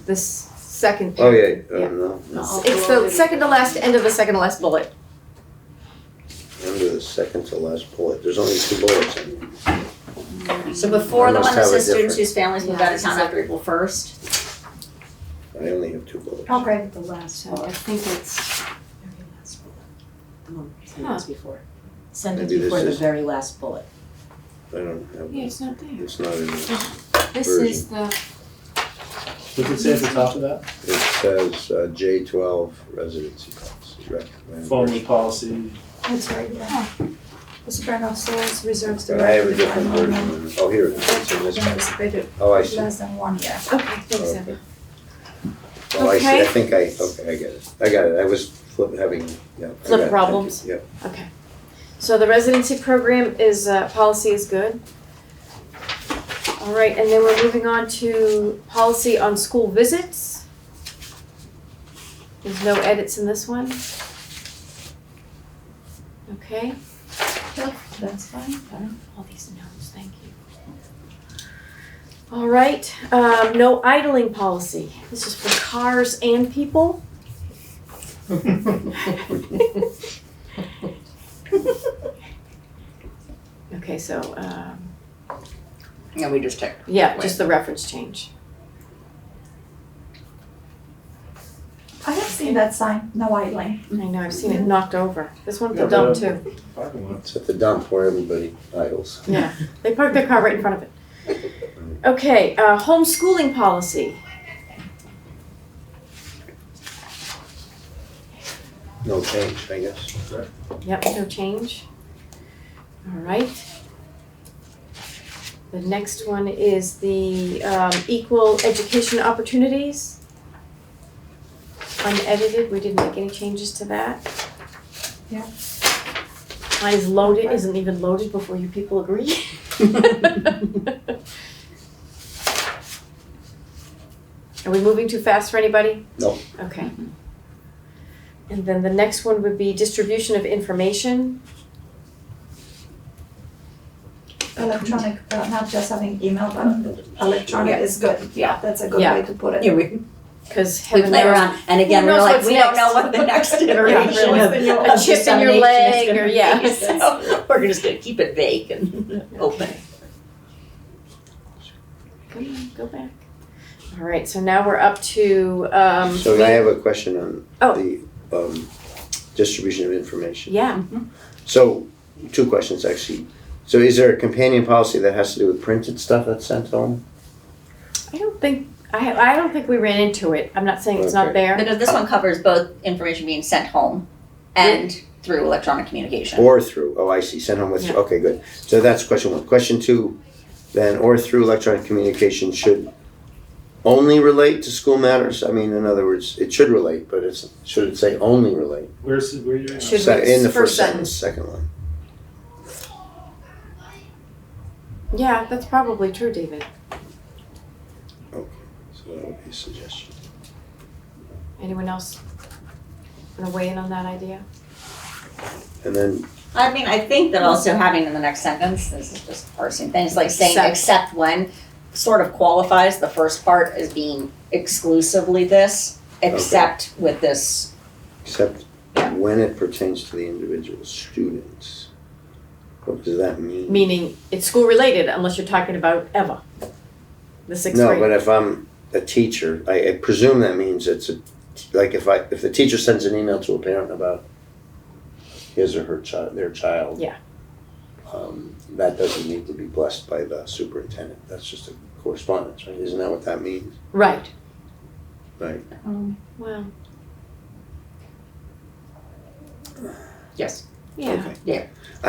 this second Oh, paragraph. yeah, no, It's the second to last, end of the second to last bullet. under the second to last bullet, there's only 2 bullets in it. So before I the must one that have a says students different- whose families move out of town after April 1st. I only have 2 bullets. Okay. The last So one. I think it's, Very last bullet. The one Huh. sentence before. Sentence Maybe this before the is- very last bullet. I don't have yeah, it. it's not there. It's not in this. This version. is the, What's it say at the top of that? It says J12 residency policy, recommend. Formal policy. It's right there. the superintendent of schools reserves the But I right have to a different decline version. enrollment. Oh, here it is, it's in this one. Anticipated Oh, I see. less than 1 year. Okay, thanks, Okay. Abby. Oh, I see, Okay. I think okay, I get it. I got it, I was having, yeah. I Flip got it. problems. Yep. Okay. So the residency program is, policy is good. All right, and then we're moving on to policy on school visits. There's no edits in this one. Okay, That's fine. all these notes, thank you. All right, no idling policy. This is for cars and people. Okay, so, Yeah, we just checked. yeah, just the reference change. I have seen that sign, no idling. I know, I've seen it knocked over. This one at the Yeah, dump but, too. Parking lot. It's at the dump where everybody idles. Yeah, they park their car right in front of it. Okay, homeschooling policy. No change, I guess. Yep, no change. All right. The next one is the equal education opportunities. Unedited, we didn't make any changes to that. Yeah. Mine is loaded, isn't even loaded before you people agree. Are we moving too fast for anybody? No. Okay. And then the next one would be distribution of information. Electronic, not just having email, but electronic is good. Yeah, that's a good Yeah. way to put it. Yeah, we Because we heaven play knows, around, and again, Who we're knows like, what's we don't next? know what the next iteration really. of A chip in your dissemination is leg gonna or- be, yeah. so we're just gonna keep it vague and open. Come on, go back. All right, so now we're up to, So I have a question on Oh. the distribution of information. yeah, So, 2 questions actually. So is there a companion policy that has to do with printed stuff that's sent home? I don't think we ran into it. I'm not saying it's not Okay. there. Because this one covers both information being sent home and through electronic communication. Or through, oh, I see, sent home with, Yeah. okay, good. So that's question 1. Question 2, then, or through electronic communication should only relate to school matters? I mean, in other words, it should relate, but should it say only relate? Where you at? Should In the we- first first sentence, second line. Yeah, that's probably true, David. So that would be a suggestion. Anyone else want to weigh in on that idea? And then, I mean, I think that also having in the next sentence, this is just parsing things, like saying Except. except when sort of qualifies the first part as being exclusively this, except with this, except, yeah. when it pertains to the individual students. What does that mean? Meaning it's school related unless you're talking about Eva, the sixth No, grade. but if I'm a teacher, I presume that means it's like if the teacher sends an email to a parent about his or her child, their child. Yeah. That doesn't need to be blessed by the superintendent. That's just a correspondence, right? Isn't that what that means? Right. Right. Well, Yes. yeah. Okay. Yeah.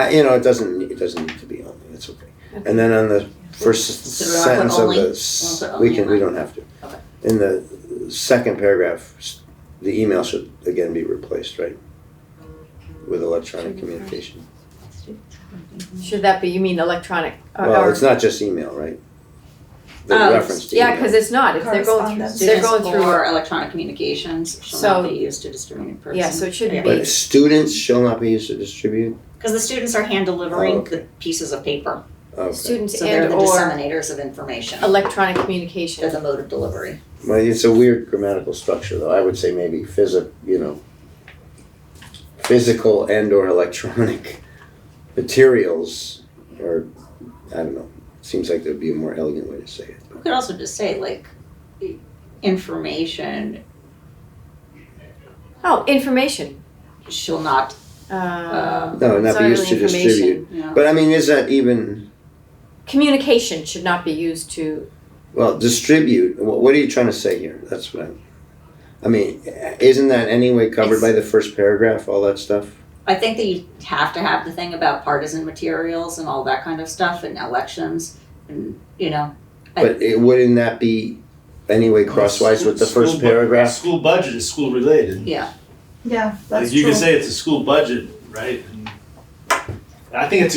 It doesn't need to be on there. It's okay. And then on the first So do I put sentence of only? the, Wanna put we only in don't have to. Okay. In the second paragraph, the email should again be replaced, right? With electronic communication. Should that be, you mean electronic? Well, it's not just email, right? The reference to Yeah, email. because it's not, if they're going through, Correspondence. they're Students going through, or electronic communications shall So- not be used to distribute person. yeah, so it shouldn't But be, students shall not be used to distribute? Because the students are hand delivering Oh, okay. the pieces of paper, Okay. students so they're and the or disseminators of information. electronic They're communication. the mode of delivery. Well, it's a weird grammatical structure, though. I would say maybe physical and or electronic materials, or, I don't know. Seems like there'd be a more elegant way to say it. We could also just say like, information Oh, information. shall not, Um, No, not it's be used to really information. distribute. you know. But I mean, is that even, Communication should not be used to, well, distribute, what are you trying to say here? That's what I mean, isn't that anyway covered by the first paragraph, all that stuff? I think that you have to have the thing about partisan materials and all that kind of stuff and elections and, But wouldn't that be anyway crosswise with the first paragraph? School budget is school related. yeah. Yeah, that's Like you true. can say it's a school budget, right? And I think it's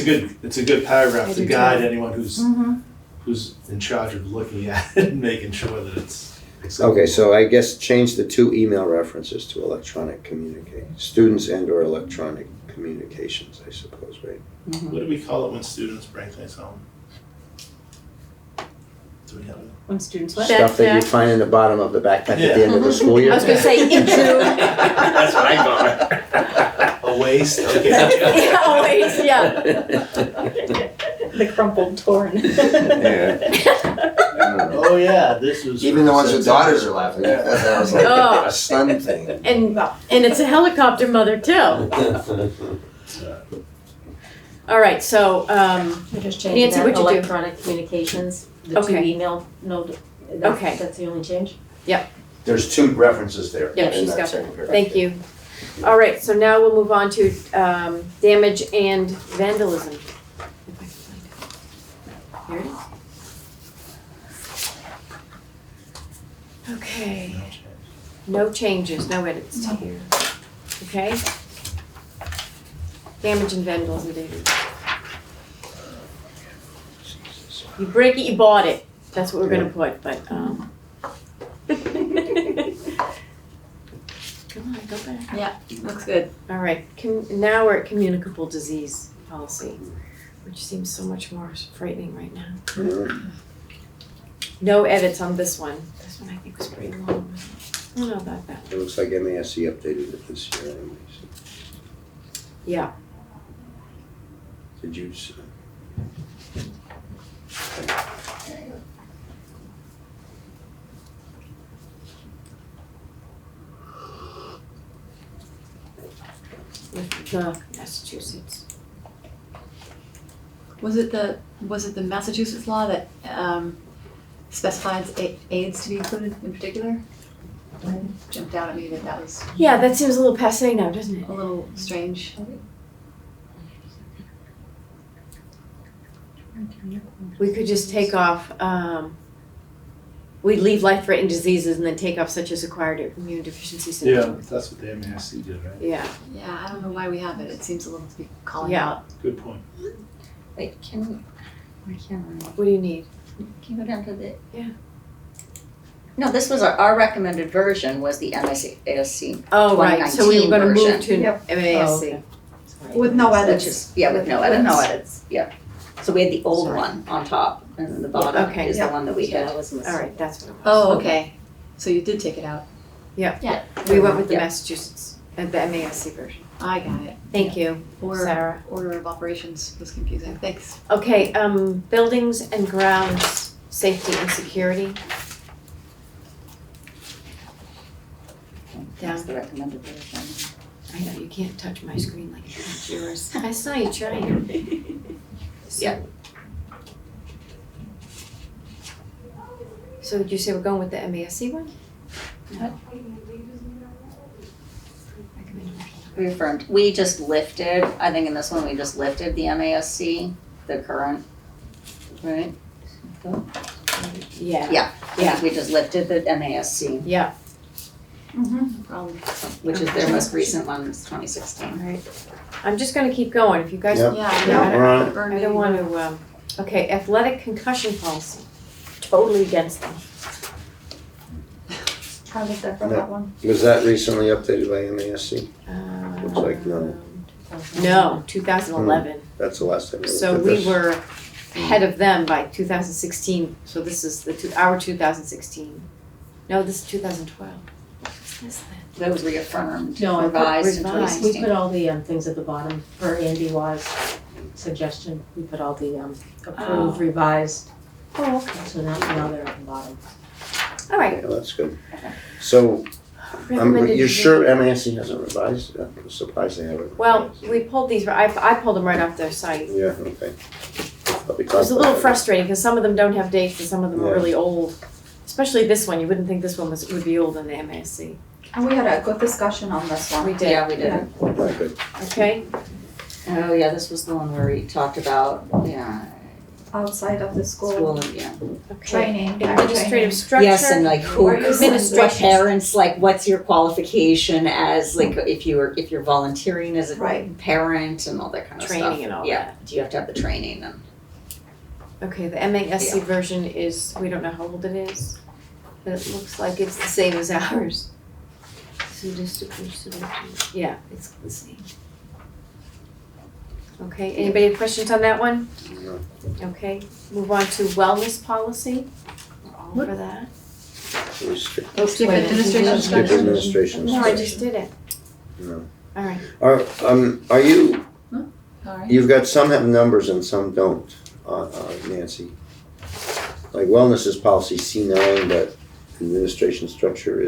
a good paragraph I to do guide too. anyone Mhm. who's in charge of looking at it and making sure that it's acceptable. Okay, so I guess change the two email references to electronic students and or electronic communications, I suppose, right? What do we call it when students bring things home? Do we have it? When students what? Stuff that you Backpack. find in the bottom of the backpack at Yeah. the end of the school year? I was gonna say into, That's what I call it. A waste, okay. yeah, always, yeah. The crumpled torn. Oh, yeah, this was. Even the ones with daughters are laughing at that. That was like Oh. a son thing. And it's a helicopter mother too. All right, so, We're just Nancy, changing that what'd you do? electronic communications, the two Okay. email, Okay. that's the only change? There's two references there. yeah, in she's that got second it. paragraph. Thank you. All right, so now we'll move on to damage and vandalism. If I can find it. Here it is. Okay, no changes, no edits to here. Okay? Damage and vandalism, David. You break it, you bought it. That's what we're gonna put, but, Come on, go back. Looks good. All right, now we're at communicable disease policy, which seems so much more frightening right now. Mhm. No edits on this one. This one I think was pretty long. I don't know about that. It looks like MASC updated it this year anyways. Yeah, Did you? with the Massachusetts. Was it the Massachusetts law that specifies aids to be included in particular? Jumped out at me that was Yeah, that seems a little passé now, doesn't it? a little strange. We could just take off, we'd leave life-threatening diseases and then take off such as acquired immune deficiency Yeah, syndrome. that's what the MASC did, right? Yeah, Yeah, I don't know why we have it. It seems a little to be calling Yeah. out. Good point. Wait, can we, I can't remember. what do you need? Can you go down to the? Yeah. No, this was our recommended version was the MASC. Oh, right, so we were gonna move 2019 to Yep. MASC. With no Which edits. is, yeah, with no edits, yeah. So we had the old one on top and then the bottom okay. is the one that we had. All right, that's what it was. Oh, okay. So you did take it out. We went with the Yeah. Massachusetts. the MASC version. I got it. Thank you, Sarah. Order of operations was confusing, thanks. Okay, buildings and grounds, safety and security. That's Down. the recommended version. I know, you can't touch my screen like you touch yours. I saw you trying. Yeah. So did you say we're going with the MASC one? Reaffirmed. We just lifted, I think in this one, we just lifted the MASC, the current, right? Yeah. Yeah. Yeah, we just lifted the MASC, Yeah, No problem. which is their most recent one, is 2016. all right. I'm just gonna keep going, if you guys. Yep. Yeah, Yeah, We're on it. I don't want to, okay, athletic concussion policy, totally against them. I was there for that one. Was that recently updated by MASC? Looks like no. No, 2011. That's the last time we looked So at we this. were ahead of them by 2016, so this is our 2016. No, this is 2012. What's this then? Those reaffirmed, No, I put revised in revised. We 2016. put all the things at the bottom for Andy Wise suggestion. We put all the approved, revised, Oh, okay. so now they're at the bottom. All right. Yeah, that's good. Okay. So, Recommended you're revision. sure MASC hasn't revised? I'm surprised they haven't. Well, revised. we pulled these, I pulled them right off their site. Yeah, okay. Thought we It was talked a little about frustrating because some of them don't have dates and some of them are Yeah. really old. Especially this one, you wouldn't think this one would be old in the MASC. And we had a good discussion on this one. We did, Yeah, we did. Yeah. it. Very good. okay? Oh, yeah, this was the one where we talked about, yeah, Outside of the school school, and, yeah. Okay. training, Administrative structure. Yes, and like who, Where you what Administration. parents, like what's your qualification as, like if you're volunteering as a Right. parent and all that kind of stuff. Training and all Yeah, do you have to have the training and, Okay, the MASC Yeah. version is, we don't know how old it is, but it looks like it's the same as ours. Yeah, it's the same. Okay, anybody have questions on that one? No. Okay, move on to wellness policy. We're all for that. We skip Skip administration skip structure. administration. No, I just did it. No. All right. Are you, Alright. you've got some have numbers and some don't, Nancy. Like wellness is policy C9, but administration structure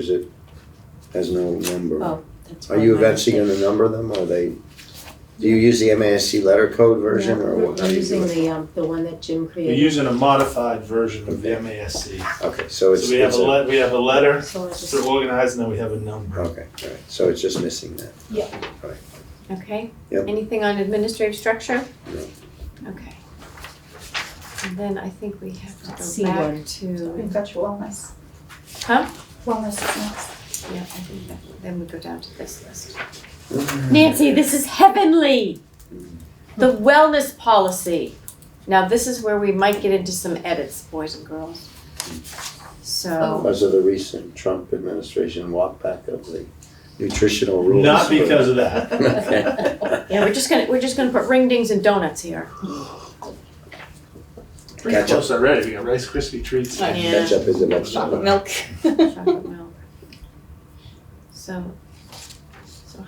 has no number. Oh, that's Are you probably my eventually mistake. gonna number them, or do you use the MASC letter code version, or what? how We're do you using do it? the one that Jim We're created. using a modified version of the MASC. Okay, so it's. So we have it's we have a letter So I just, to organize, and then we have a number. Okay, all right, so it's just missing that. Okay. Yep. Anything on administrative structure? No. Okay. And then I think we have to go C1. back we've to, got wellness. Huh? Wellness is next. yeah, I think that, then we go down to this list. Nancy, this is heavenly! The wellness policy. Now, this is where we might get into some edits, boys and girls. So, Because of the recent Trump administration walk back of the nutritional rules. Not because of that. Okay. yeah, we're just gonna put ring dings and donuts here. Pretty Ketchup. close already. We got Rice Krispie treats. Yeah. Ketchup is a chocolate vegetable. milk. Chocolate milk. So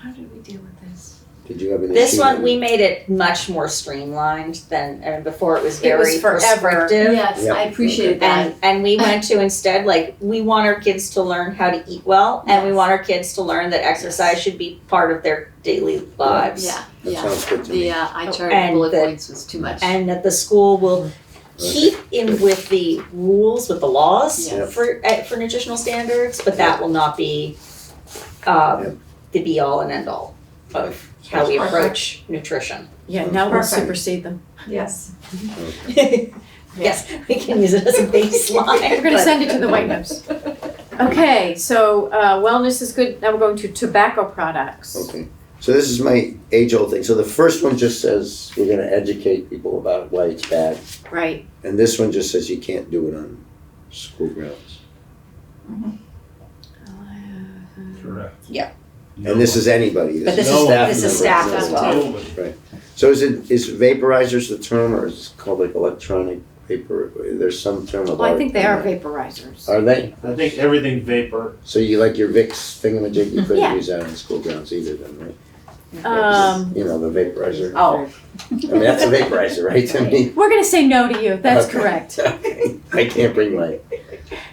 how did we deal with this? Did you have an issue? This one, with- we made it much more streamlined than, I mean, before it was It was very forever. prescriptive. Yes, Yeah. I appreciated that. And we went to instead, like, we want our kids to learn how to eat well, and we want our kids to learn that exercise should be part of their daily lives. Yeah, That yeah. sounds good to me. The eye chart And bullet the- points was too much. And that the school will keep in with the rules, with the laws Yes. for nutritional standards, but that will not be the be all and end all of how we approach nutrition. Yeah, now we'll Perfect. supersede them. Yes. Yes, we can use it as a baseline. We're gonna send it to the White House. Okay, so wellness is good. Now we're going to tobacco products. Okay, so this is my age-old thing. So the first one just says we're gonna educate people about why it's bad. Right. And this one just says you can't do it on school grounds. Correct. And this is anybody, But this this is is- staff this is members. staff as well. Nobody. So is vaporizers the term, or is it called like electronic Vapor, there's some term of Well, I art think they in are that. vaporizers. Are they? I think everything vapor. So you like your Vicks thingamajig, you couldn't Yeah. use that on school grounds either then, right? You know, the vaporizer. Oh. I mean, that's a vaporizer, right? I mean, We're gonna say no to you, that's Okay. correct. okay. I can't bring my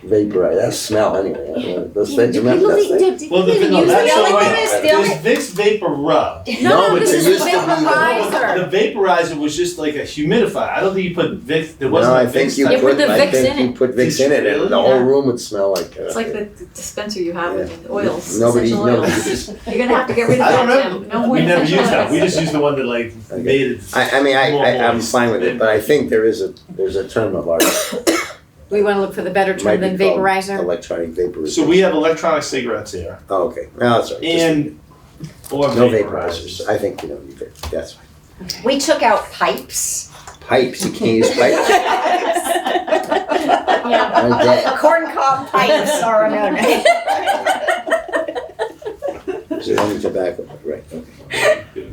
vaporizer, that smell anyway. Those things, remember that thing? Well, the, no, use that's the only so thing right. is the There's only- Vicks Vapor Rub. No, but this there is a used to be vaporizer. The vaporizer was just like a humidifier. I don't think you put Vicks. There No, wasn't I a think Vicks you You type. put put, the I Vicks think in you it. put Vicks in it Really? and the whole Yeah. room would smell like. It's like the dispenser you have with oils, Nobody, essential nobody oils. just, You're gonna have to get rid of I that, don't Tim. know. No more We never essential used that. oils. We just used the one that like Okay. made it. I mean, I'm moist. fine with it, but I think there's a term of art. We wanna look for the better term Might than be called vaporizer. Electronic vaporization. So we have electronic cigarettes here, Oh, okay, no, that's right. Just and or no vaporizers. vaporizers. I think you don't need it. That's fine. Okay. We took out pipes. Pipes, you can't use pipes. Yeah. I'm dead. Corn cob pipes are a no-no. So only tobacco, right, okay.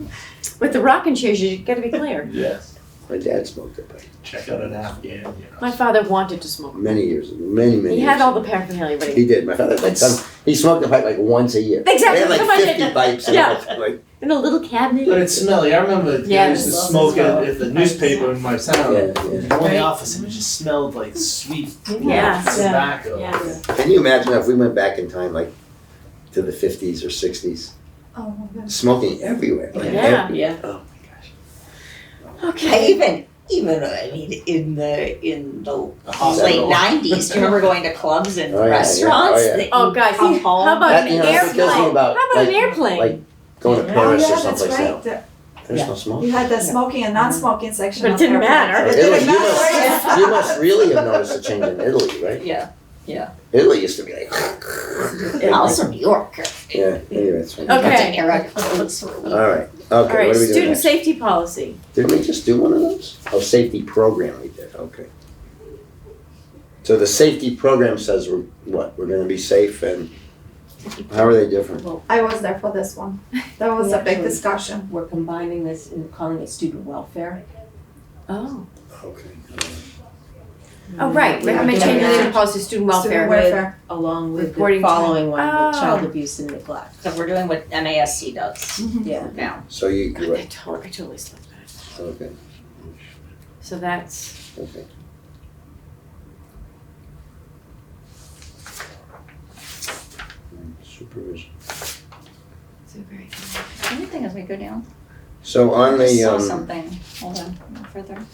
With the rocking chairs, you gotta be clear. Yes. My dad smoked a pipe Check out an Afghan. You know. My father wanted to smoke. many years ago, many He years had all ago. the paraphernalia, but He did, my father, like, he smoked a pipe like once a year. Exactly, They had like come on, 50 Jacob. pipes and Yeah. all, like, in a little cabinet. But it's smelly. I remember Yeah, I used to love smoke the smell. at the newspaper in my town. Yeah, You go in the office and it just smelled like sweet Yeah. tobacco. Yeah. can you imagine if we went back in time, like, to the 50s or 60s, Oh my gosh. smoking everywhere? Like, Yeah. Yeah. Oh, Okay. Even I mean in the hospital. late '90s, do you remember going to clubs and Oh, yeah, yeah. restaurants? Oh, yeah. that Oh, you guys, come how home? about That, an you know, it airplane? kills me about, How about like- an airplane? like, going to Oh, Paris yeah, or that's someplace right. now. There's no smoke. You had the smoking and non-smoking section. But it on didn't airplanes. matter. It Italy, didn't you matter. you must really have noticed a change in Italy, right? Yeah. Italy used to be like, Also New York. yeah, anyway, it's fine. Okay. That's an era. All right, All okay, right, what are we doing student next? safety policy. Didn't we just do one of those? Oh, safety program we did, okay. So the safety program says we're, what, we're gonna be safe and how are they different? I was there for this one. That was We a big actually- discussion. We're combining this and calling it student welfare. Oh. Okay. Oh, right, Yeah. recommend Yeah. changing the name of policy to student welfare. Student welfare. Along with the Reporting time. following one, with child Oh. abuse and neglect. Because we're doing what MASC does Yeah. now. So you, God, you're I right, totally slipped that. okay, So that's, okay. Supervision. so very good. Anything as we go down. So on I just the, saw something. Hold on, a little further.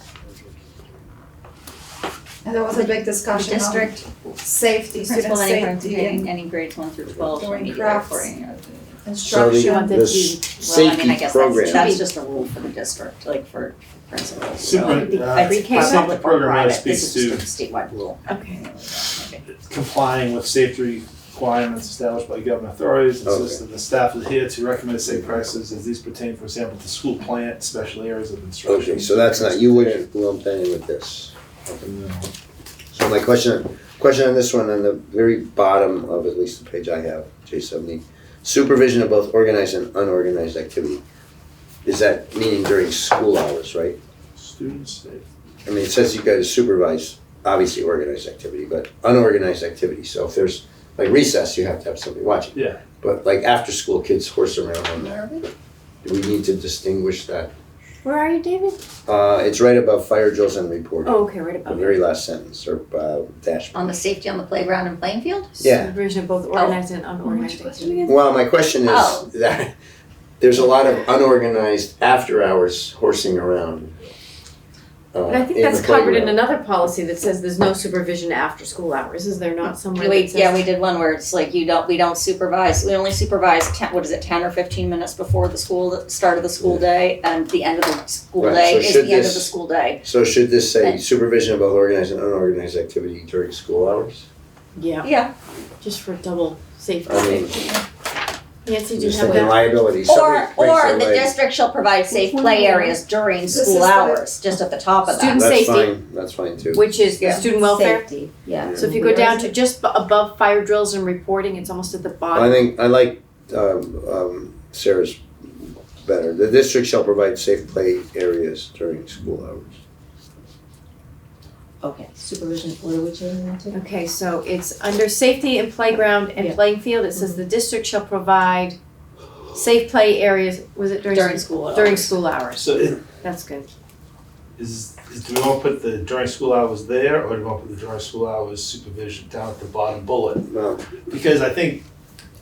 And there was a big The discussion on district safety, student principal any parent safety taking and any grades 1 through 12 shall Doing meet crafts. reporting. so You want the, that the to be- safety program. That's just a rule for the district, like for principals. So Super, it'd be- uh, it's pre-K public safety or program private. speaks This to is just a statewide rule. Okay. complying with safety requirements established by government authorities. It says that the staff is here to recommend safe practices as these pertain, for example, to school plant, special areas of instruction. Okay, so that's not, you wouldn't lump that in with this. No. So my question on this one, on the very bottom of at least the page I have, J70, supervision of both organized and unorganized activity. Is that meaning during school hours, right? Students safe. I mean, it says you gotta supervise, obviously organized activity, but unorganized activity. So if there's, like recess, you have to have somebody watching. Yeah. But like after school, kids horse around on that. Do we need to distinguish that? Where are you, David? It's right above fire drills and reporting. Oh, okay, right The above it. very last sentence, or dash. On the safety on the playground and playing field? Yeah. Supervision of both organized and unorganized activity. Well, my question is Oh. that there's a lot of unorganized after hours horsing around. But I think in that's the covered in playground. another policy that says there's no supervision after school hours. Is there not somewhere that says? We did one where it's like we don't supervise, we only supervise 10 or 15 minutes before the start of the school day, and the end of the school Right, day so is should the end of this- the school day. So should this say Right. supervision of both organized and unorganized activity during school hours? Yeah, Yeah. just for double safety. I mean, Nancy, I'm do you just have thinking that? liability. Or Somebody breaks their the leg. district shall provide safe play areas during This school is the- hours, just at the top of that. Student That's safety. that's fine too. Which is the Yeah. student welfare. Safety, yeah. So if you go down to just above fire drills and reporting, it's almost at the I bottom. think, I like Sarah's better. The district shall provide safe play areas during school hours. Okay, supervision, what are we changing that to? Okay, so it's under safety and playground and Yeah. playing field, it says the district shall provide safe play areas, was it During school hours. During school hours, So that's good. do we want to put the during school hours there, or do we want to put the during school hours supervision down at the bottom bullet? Well, Because I think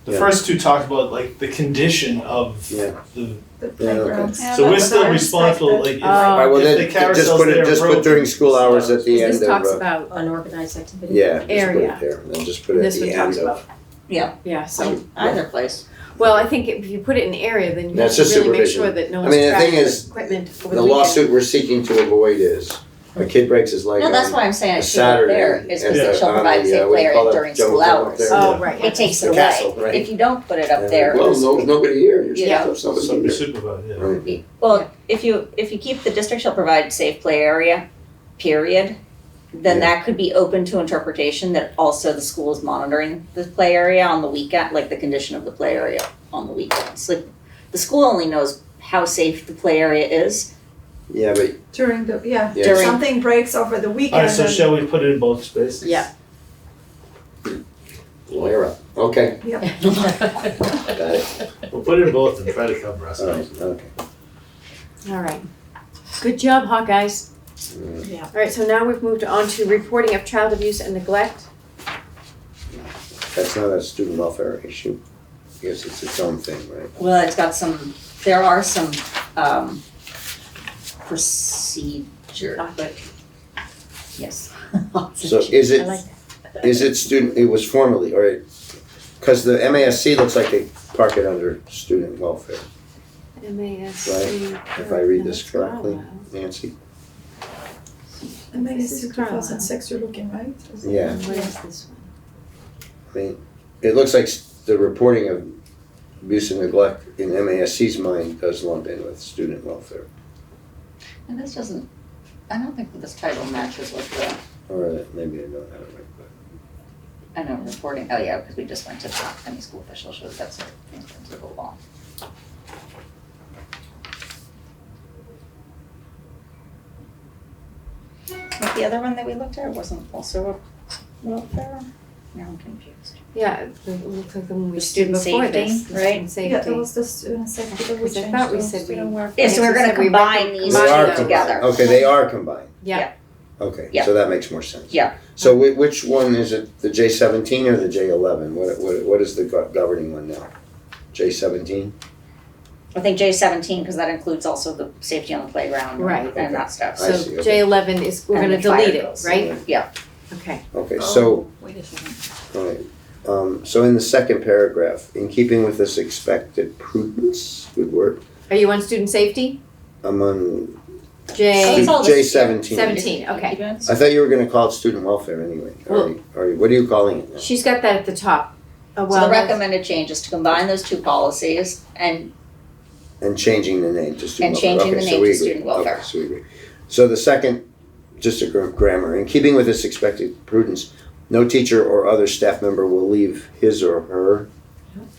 the Yeah. first two talked about like the condition of Yeah. the, The playgrounds. Yeah, so we're that's still what I responsible, expected. like, if, All right, well, if then, the just carousel's put it, there just put broken, during school hours at the end This of, talks about, Unorganized activity? yeah, just put area. it there, and then just put it at this the one end talks of. about, yeah, so, Either place. well, I think if you put it in area, then you have That's to just really make supervision. sure that no I one's mean, the thing trashing is, equipment over The the weekend. lawsuit we're seeking to avoid is, a kid breaks his leg No, that's on why I'm saying a it should be there, Saturday. is and because they shall on provide the, safe what do play you call area it, during jump school up hours. there? Oh, Yeah. right. It takes The it castle, away. right. If you don't put it up And there. Well, no, nobody here, you're Yeah. supposed to have somebody somebody supervise, yeah. here. Right. Well, if you keep the district shall provide safe play area, period, then Yeah. that could be open to interpretation that also the school is monitoring the play area on the weekend, like the condition of the play area on the weekends. Like, the school only knows how safe the play area is. Yeah, but, During the, Yeah. if During- something breaks over the weekend. Alright, so then- shall we put it in both spaces? Yeah. lawyer up, okay, Yep. got it, We'll put it in both and try to cover all ourselves. right, okay. All right. Good job, Hawkeyes. Mm. All right, so now we've moved on to reporting of child abuse and neglect. That's not a student welfare issue, I guess it's its own thing, right? Well, it's got some, there are some, procedure, but, yes. So is I it, like is it student, it was formerly, or, cause the MASC looks like they park it under student welfare, MASC. if I read this correctly, Nancy? And then This it's is Carlisle. 2006 you're looking, right? Yeah. What is this one? I mean, it looks like the reporting of abuse and neglect in MASC's mind does lump in with student welfare, And this doesn't, I don't think that this title matches with the, or maybe I don't have it right, but. I know, reporting, oh yeah, because we just went to the, any school official shows that's in terms of the law. But the other one that we looked at wasn't also a welfare? Now I'm confused. Yeah, it looks like the one we The did student before safety, this. the right? student Yeah, safety. it was the student safety that we Because I changed thought we to said we- student welfare. Yeah, so we're gonna Said we combine recommend- these They two are combined. together. Okay, they are combined, Yeah. okay, Yeah. so that makes more sense. Yeah. So which one is it, the J17 or the J11? What is the governing one now? J17? I think J17, because that includes also the safety on the playground Right. and that stuff. I So see, okay. J11 is, we're And gonna the fire delete it, drills. right? Yeah. Okay. Okay, so, Wait a second. all right. So in the second paragraph, in keeping with this expected prudence, good word, Are you on student safety? I'm on J it's all the- J17. 17, okay. I thought you were gonna call it student welfare anyway. Well- What are you calling it now? She's got that at the top. So the Well, recommended change is to combine those two policies and And changing the name to student And welfare. changing the Okay, name so we to agree. student welfare. Okay, so we agree. So the second, just a grammar, in keeping with this expected prudence, no teacher or other staff member will leave his or her,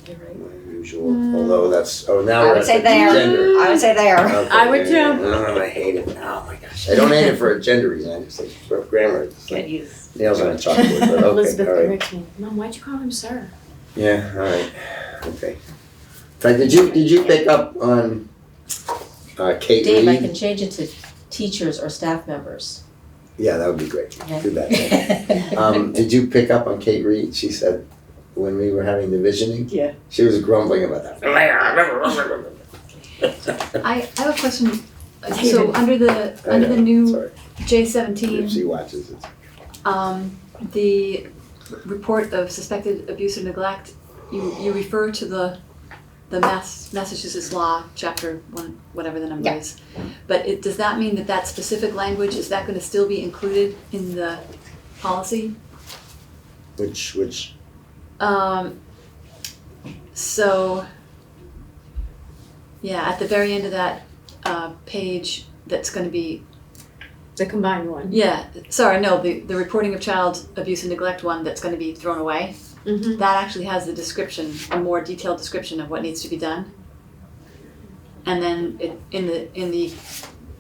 You're right. my usual, although that's, now I we're would at say the there. gender. I would say there. Okay, I would yeah, too. yeah. I hate it, oh my gosh, I don't hate it for a gender reason, I just like for grammar, it's like use. nails on a chalkboard, but okay, Elizabeth all right. corrects me. Mom, why'd you call him sir? Yeah, all right, okay. In fact, did you pick up on Kate Dave, I Reed? can change it to teachers or staff members. Yeah, that would be great, Okay. do that. Did you pick up on Kate Reed? She said, when we were having the visioning? Yeah. She was grumbling about that. I have a question. So under the new Sorry, if J17, she watches it. the report of suspected abuse or neglect, you refer to the Massachusetts law, chapter 1, whatever the number Yeah. is. But does that mean that specific language, is that gonna still be included in the policy? Which, So, yeah, at the very end of that page, that's gonna be, The combined one. yeah, sorry, no, the reporting of child abuse and neglect one that's gonna be thrown away. Mm-hmm. That actually has the description, a more detailed description of what needs to be done. And then in the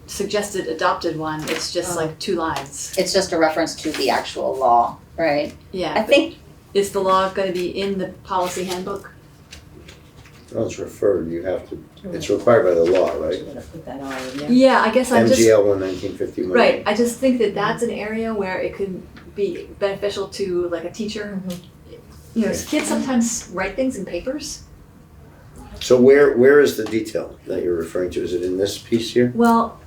suggested adopted one, it's just like 2 lines. It's just a reference to the actual law, right? Yeah. I think, Is the law gonna be in the policy handbook? Well, it's referred, you have to, it's required by the law, right? You're gonna put that on, yeah. Yeah, I guess I'm just. MGL 11951. Right, I just think that that's an area where it could be beneficial to like a teacher. You know, kids sometimes write things in papers. So where is the detail that you're referring to? Is it in this piece here? Well,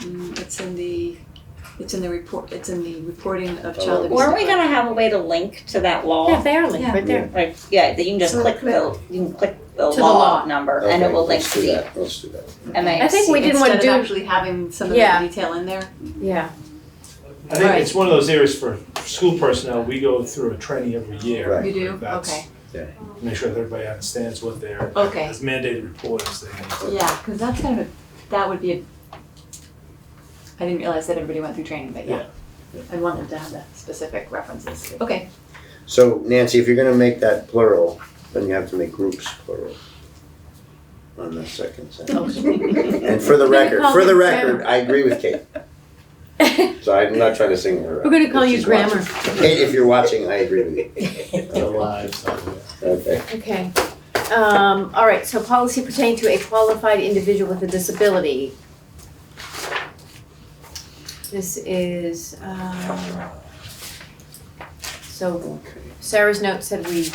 it's in the report, it's in the reporting of child abuse. weren't we gonna have a way to link to that law? Yeah, they are linked, right there. Like, yeah, that you can just So click the To the law law. number and it Okay, will link let's to do the that. Let's do that. MASC. I think we didn't want to Instead of do, actually having some of Yeah. the detail in there. yeah, I think Right. it's one of those areas for school personnel, we go through a training every year. Right. You do? That's- Okay. Make sure that everybody understands what their, Okay. as mandated reporters they need. Yeah, because that's kind of that would be a. I didn't realize that everybody went through training, but yeah. I wanted to have the specific references. Okay. So Nancy, if you're gonna make that plural, then you have to make groups plural on the second sentence. And for the We're gonna call record, you I agree with Kate. So I'm not trying to sing her. we're gonna call you grammar. Kate, if you're watching, I agree with you. They're alive, so, yeah. Okay. Okay. All right, so policy pertaining to a qualified individual with a disability. This is, so Sarah's note said we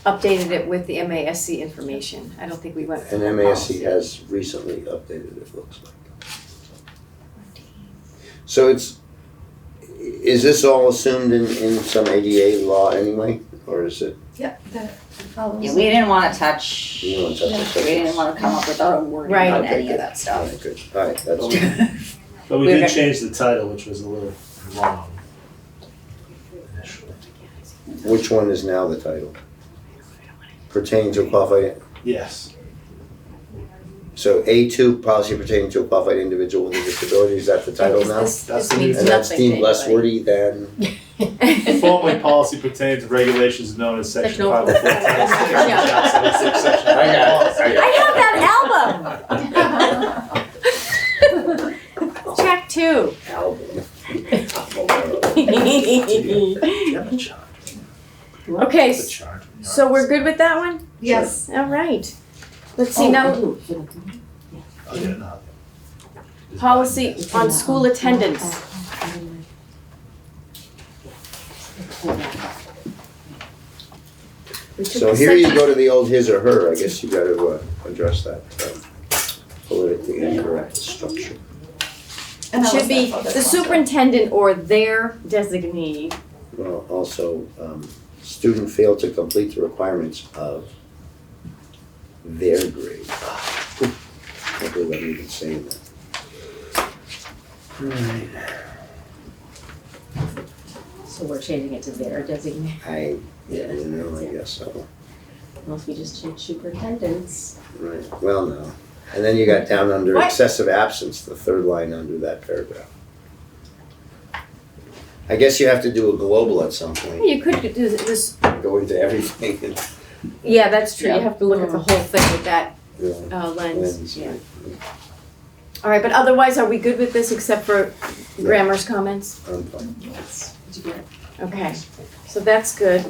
updated it with the MASC information. I don't think we went. And MASC has recently updated, it looks like. So is this all assumed in some ADA law anyway, or is it? Yep, that follows. Yeah, we didn't wanna touch, You don't touch the we didn't sentence? wanna come up with our own wording Right. on Okay, any good. of that All stuff. right, good. All right, that's, But we We're did gonna- change the title, which was a little wrong. initially. which one is now the title? Pertaining to a qualified, Yes. so A2, policy pertaining to a qualified individual with a disability, is that the title now? This That's this the means And that's nothing to deemed less anybody. wordy than, Formerly policy pertaining to regulations known as section Section 504. Yeah. I got it. I have that album. Track 2. Okay, so we're good with that one? Yes. All right. Let's see now, policy on school attendance. We took So the here you section- go to the old his or her, I guess you gotta address that politically incorrect structure. And that was Should be that for the this one, too. superintendent or their designee. Well, also, student failed to complete the requirements of their grade. I can't believe I'm even saying that. Right. So we're changing it to their designate, I guess so. unless we just change superintendents. Right, well, no. And then you got down under What? excessive absence, the third line under that paragraph. I guess you have to do a global at some point, You could do this, go into everything and, yeah, that's true, you Yeah. have to look at the whole thing with that you know, lens. lens, Yeah. right? All right, but otherwise, are we good with this except for grammar's comments? I'm fine. Yes. Did you get it? Okay, so that's good.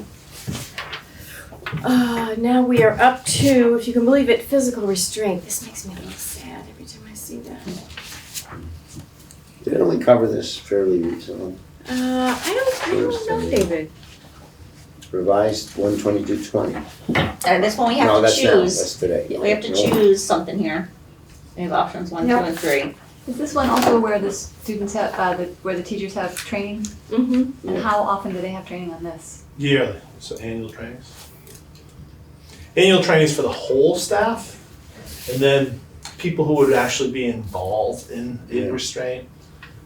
Now we are up to, if you can believe it, physical restraint. This makes me a little sad every time I see that. Did we cover this fairly recently? I don't know, David. Revised 12220. And this one we No, have to that's now, choose, that's today. we have to choose something here. We have options 1, 2, Yep. and 3. Is this one also where the students have, where the teachers have training? Mm-hmm. And Yeah. how often do they have training on this? Yearly, so annual trainings. Annual trainings for the whole staff, and then people who would actually be involved in Yeah. restraint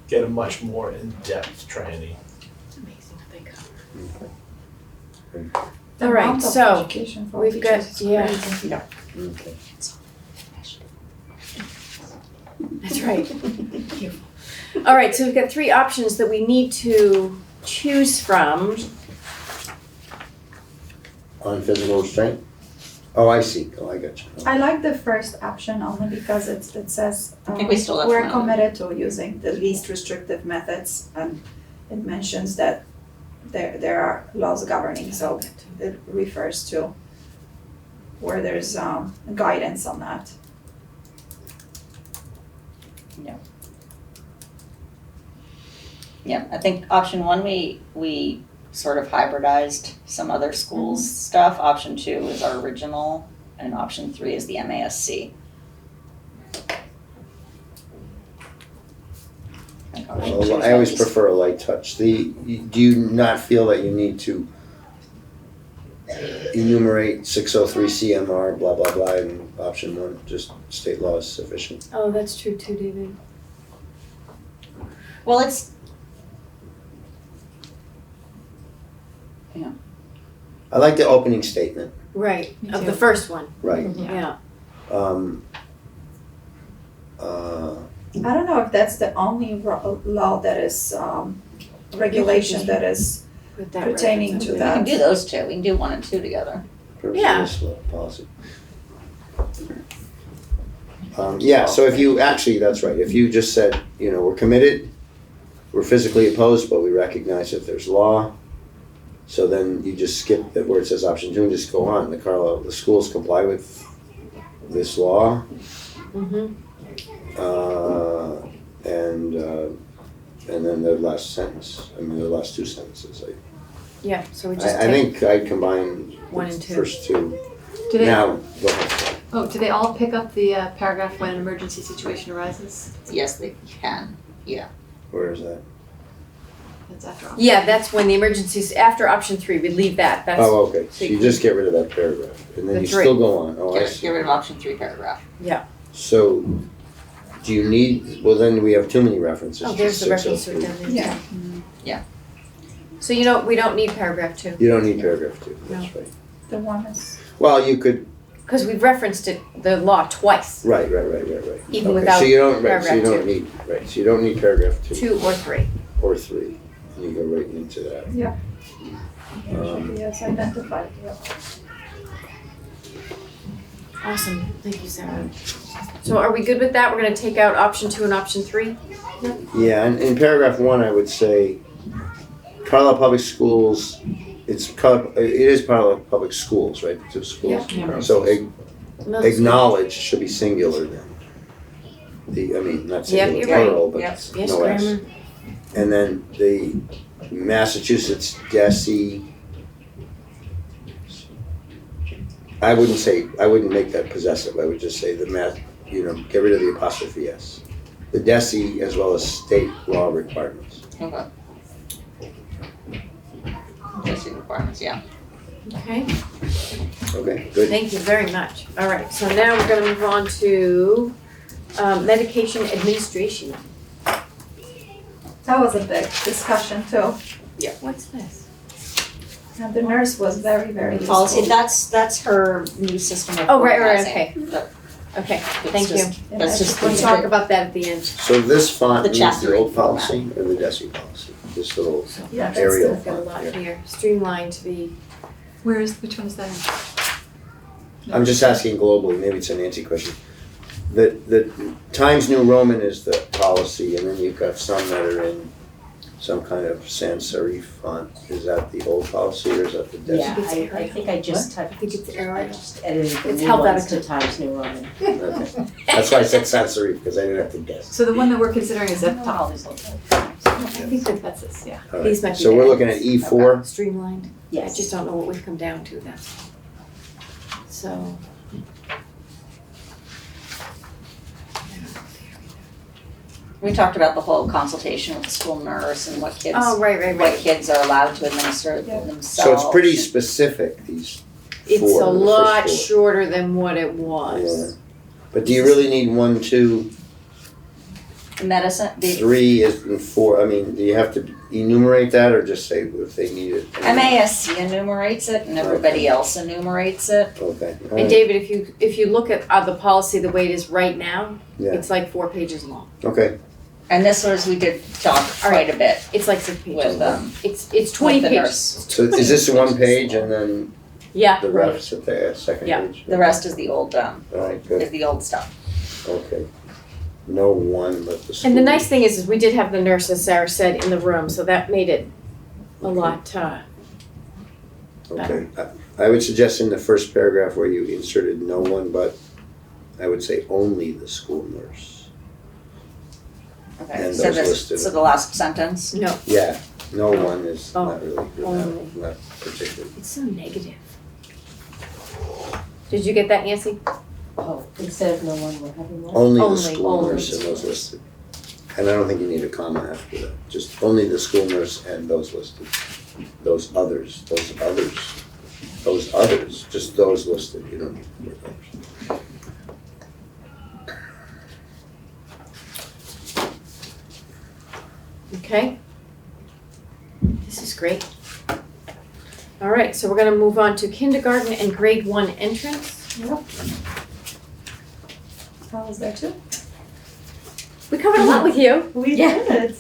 get a much more in-depth training. It's amazing what they cover. The All right, amount of so education for we've got- teachers is yeah. crazy. Okay. That's right. All right, so we've got 3 options that we need to choose from. On physical restraint? Oh, I see. Oh, I got you. I like the first option only because it says, I think we still have we're one. committed to using the least restrictive methods, and it mentions that there are laws governing, so it refers to where there's guidance on that. Yeah, I think option one, we sort of hybridized some other schools' stuff. Option two is our original, and option three is the MASC. Well, I always prefer a light touch. Do you not feel that you need to enumerate 603 CMR, blah, blah, blah, in option one? Just state law is sufficient? Oh, that's true too, David. Well, it's, I like the opening statement, Right, Me of the too. first one, right. yeah. I don't know if that's the only law that is, regulation that is Put that pertaining reference to over we there. can do those two, we can do one and two together. Provisional law policy. Yeah, so if you, actually, that's right, if you just said, we're committed, we're physically opposed, but we recognize that there's law, so then you just skip that where it says option two and just go on. The Carlisle, the schools comply with this law, Mhm. and then the last sentence, the last two sentences. Yeah, so we just I take, think I'd combine One the and two. first two. Do they, Now, go ahead. oh, do they all pick up the paragraph when an emergency situation arises? Yes, they can. Where is that? That's after all. yeah, that's when the emergencies, after option three, we leave that, that's, Oh, okay, so you just get rid of that paragraph, and then you That's right. still go on. Oh, I Get see. rid of option three paragraph. So, do you need, well, then we have too many references oh, to there's the reference to 603. it down there. Yeah. So we don't need paragraph two, You don't need paragraph two, that's right. the one is, Well, you could, because we've referenced it, the law twice, right. even Okay, without so you don't, so paragraph you don't two. need, so you don't need paragraph two two or three. or three. You go right into that. Yeah. Um, yes, identified, yeah. Awesome, thank you, Sarah. So are we good with that? We're gonna take out option two and option three? Yeah, and in paragraph one, I would say Carlisle Public Schools, it is Carlisle Public Schools, right? The two schools. Yeah. So Middle acknowledge should be singular then. Not singular you're right. plural, but Yep. school. Yes, no S. grammar. And then the Massachusetts DESE, I wouldn't make that possessive, I would just say the get rid of the apostrophe S. The DESE as well as state law requirements. Okay. Just the requirements, yeah. Okay, Okay, good. thank you very much. All right, so now we're gonna move on to medication administration. That was a big discussion too, What's this? and the nurse was very, very useful. Policy, that's her new system of Oh, right, organizing. okay. Okay, It's thank you. just- And That's I just just We'll want talk to- about that at the end. So this font The needs chapter the old eight format. policy or the DESE policy? This little Yeah, that's Arial We've got a lot font, yeah. here, streamlined to be, Which one is that in? I'm just asking globally, maybe it's a Nancy question. The Times New Roman is the policy, and then you've got some that are in some kind of sans serif font. Is that the old policy or is that the DESE? Yeah, I think I just I think it's I Arial. just edited the It's new held ones to out of- Times New Roman. Okay. That's why I said sans serif, because I didn't have to guess. So the one that we're considering is I'll F-top. always look at it. I think that That's this, yeah. All right. These might be So we're the looking at E4. streamlined. I Yes. just don't know what we've come down to then. So. We talked about the whole consultation with the school nurse and what kids, Oh, right. what kids are allowed to administer themselves. So it's pretty specific, these It's four, a the first lot four. shorter than what it Yeah. was. But do you really need 1, 2, Medicine, the 3, and 4? Do you have to enumerate that or just say if they need it? MASC enumerates it and everybody else enumerates it. Okay. all And right. David, if you look at the policy the way it is right now, Yeah. it's like 4 pages long. Okay. And this was, we did talk All right. quite a bit It's like 6 pages. with, It's 20 the pages. nurse. So is this one page and then Yeah, the right. refs at the second Yeah. page? The rest is the old, All right, good, is the old stuff. okay. No one but the school. And the nice thing is we did have the nurse, as Sarah said, in the room, so that made it a Okay. lot, Okay, I would suggest in the first paragraph where you inserted no one but, I would say only the school nurse. Okay, And so those this, listed. so the last sentence, no, Yeah, no one is Oh, not really, only. not particularly. it's so negative. Did you get that, Nancy? Oh, instead of no one, we're having one. Only the Only, school only. nurse and those listed. And I don't think you need a comma after that, just only the school nurse and those listed. Those others, just those listed, you don't need the word others. Okay. This is great. All right, so we're gonna move on to kindergarten and grade 1 entrance. That was there too? We covered a lot with you. We Yeah. did.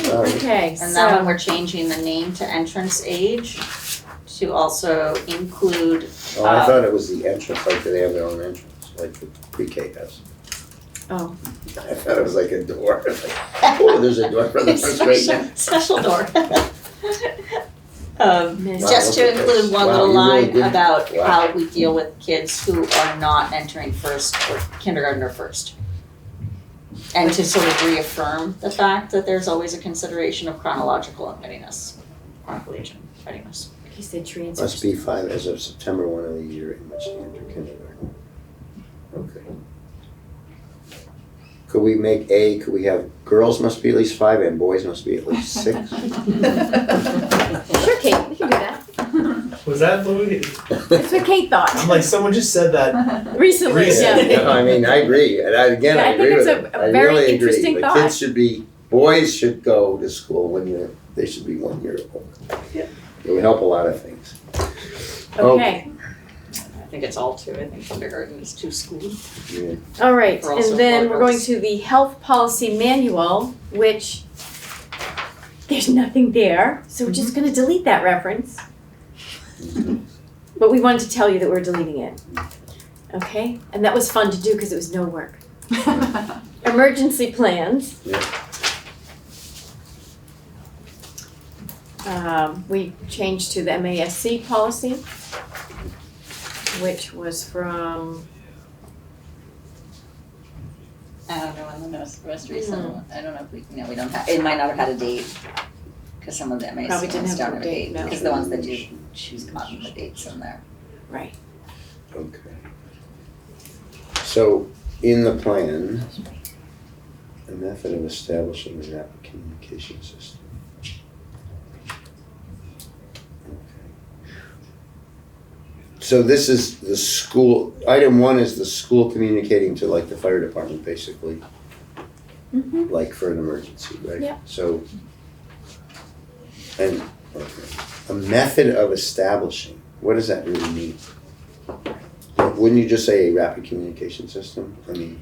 Okay, and that one so, we're changing the name to entrance age to also include, Oh, I thought it was the entrance, like they have their own entrance, like the pre-K has. oh, I thought it was like a door, like, oh, there's a door for the first grade now. special door. miss. Just to include one Wow, little you really line did- about wow. how we deal with kids who are not entering first or kindergarten or first. And to sort of reaffirm the fact that there's always a consideration of chronological readiness, chronicle age and readiness. He said transfers. Must be 5 as of September 1 of the year in which they enter kindergarten. Okay. Could we make could we have girls must be at least 5 and boys must be at least 6? Sure, Kate, we can do that. Was that what we, That's what Kate thought I'm like, someone just said that. recently, Recently. yeah. No, I mean, I agree, and I Yeah, I think agree with it's it. a I very really agree. interesting The thought. kids should be, boys should go to school when they should be 1 year old. Yeah. It would help a lot of things. Okay, I think it's all two, I think kindergarten is 2 schools. Yeah. all right, For also and then we're going progress. to the health policy manual, which there's nothing there, so we're just gonna delete that reference. But we wanted to tell you that we're deleting it. Okay, and that was fun to do because it was no work. Emergency plans. We changed to the MASC policy, which was from, I don't know when the most recent one, I don't know if we, no, we don't have, it might not have had a date. Cause some of the Probably MASC didn't ones have don't a have a date, date, no. because the ones that do, she's gotten the dates in there. right, Okay. So, in the plan, a method of establishing a rapid communication system. Okay. So this is the school, item 1 is the school communicating to like the fire department, basically, like for an emergency, right? Yeah. So, and, okay, a method of establishing, what does that really mean? Wouldn't you just say a rapid communication system? I mean,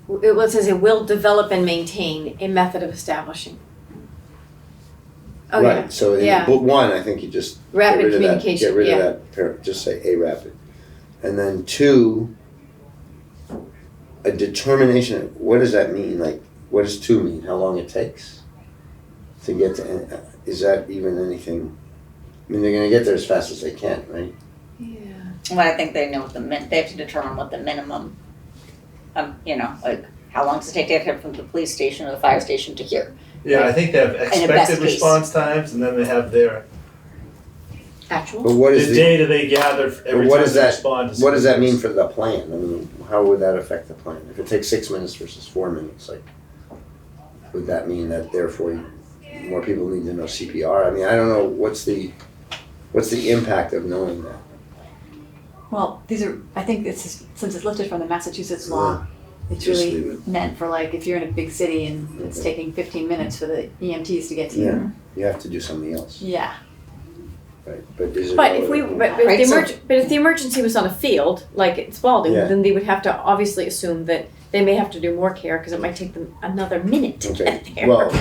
it says it will develop and maintain a method of establishing. Oh, yeah, right, so in yeah. book 1, I think you just Rapid get rid of that, communication, get rid yeah. of that, just say a rapid. And then 2, a determination, what does that mean? Like, what does 2 mean? How long it takes to get to, is that even anything? I mean, they're gonna get there as fast as they can, right? Yeah. Well, I think they know what they have to determine what the minimum, like, how long does it take to get from the police station or the fire station to here? Yeah, I think they have best expected case. response times and then they have their, Actual? But what is the the, data they gather every what time does they that- respond to what does that something. mean for the plan? I mean, how would that affect the plan? If it takes 6 minutes versus 4 minutes, like, would that mean that therefore more people need to know CPR? I mean, I don't know, what's the impact of knowing that? Well, these are, I think since it's lifted from the Massachusetts law, it's Just really leave it. meant for like, if you're in a big city and it's Okay. taking 15 minutes for the EMTs to get to you. Yeah, you have to do something else, Yeah. right? But is it? But if we, but if Right, the so- but if the emergency was on a field, like at Spalding, Yeah. then they would have to obviously assume that they may have to do more care, because it might take them another minute to Okay, get there. well,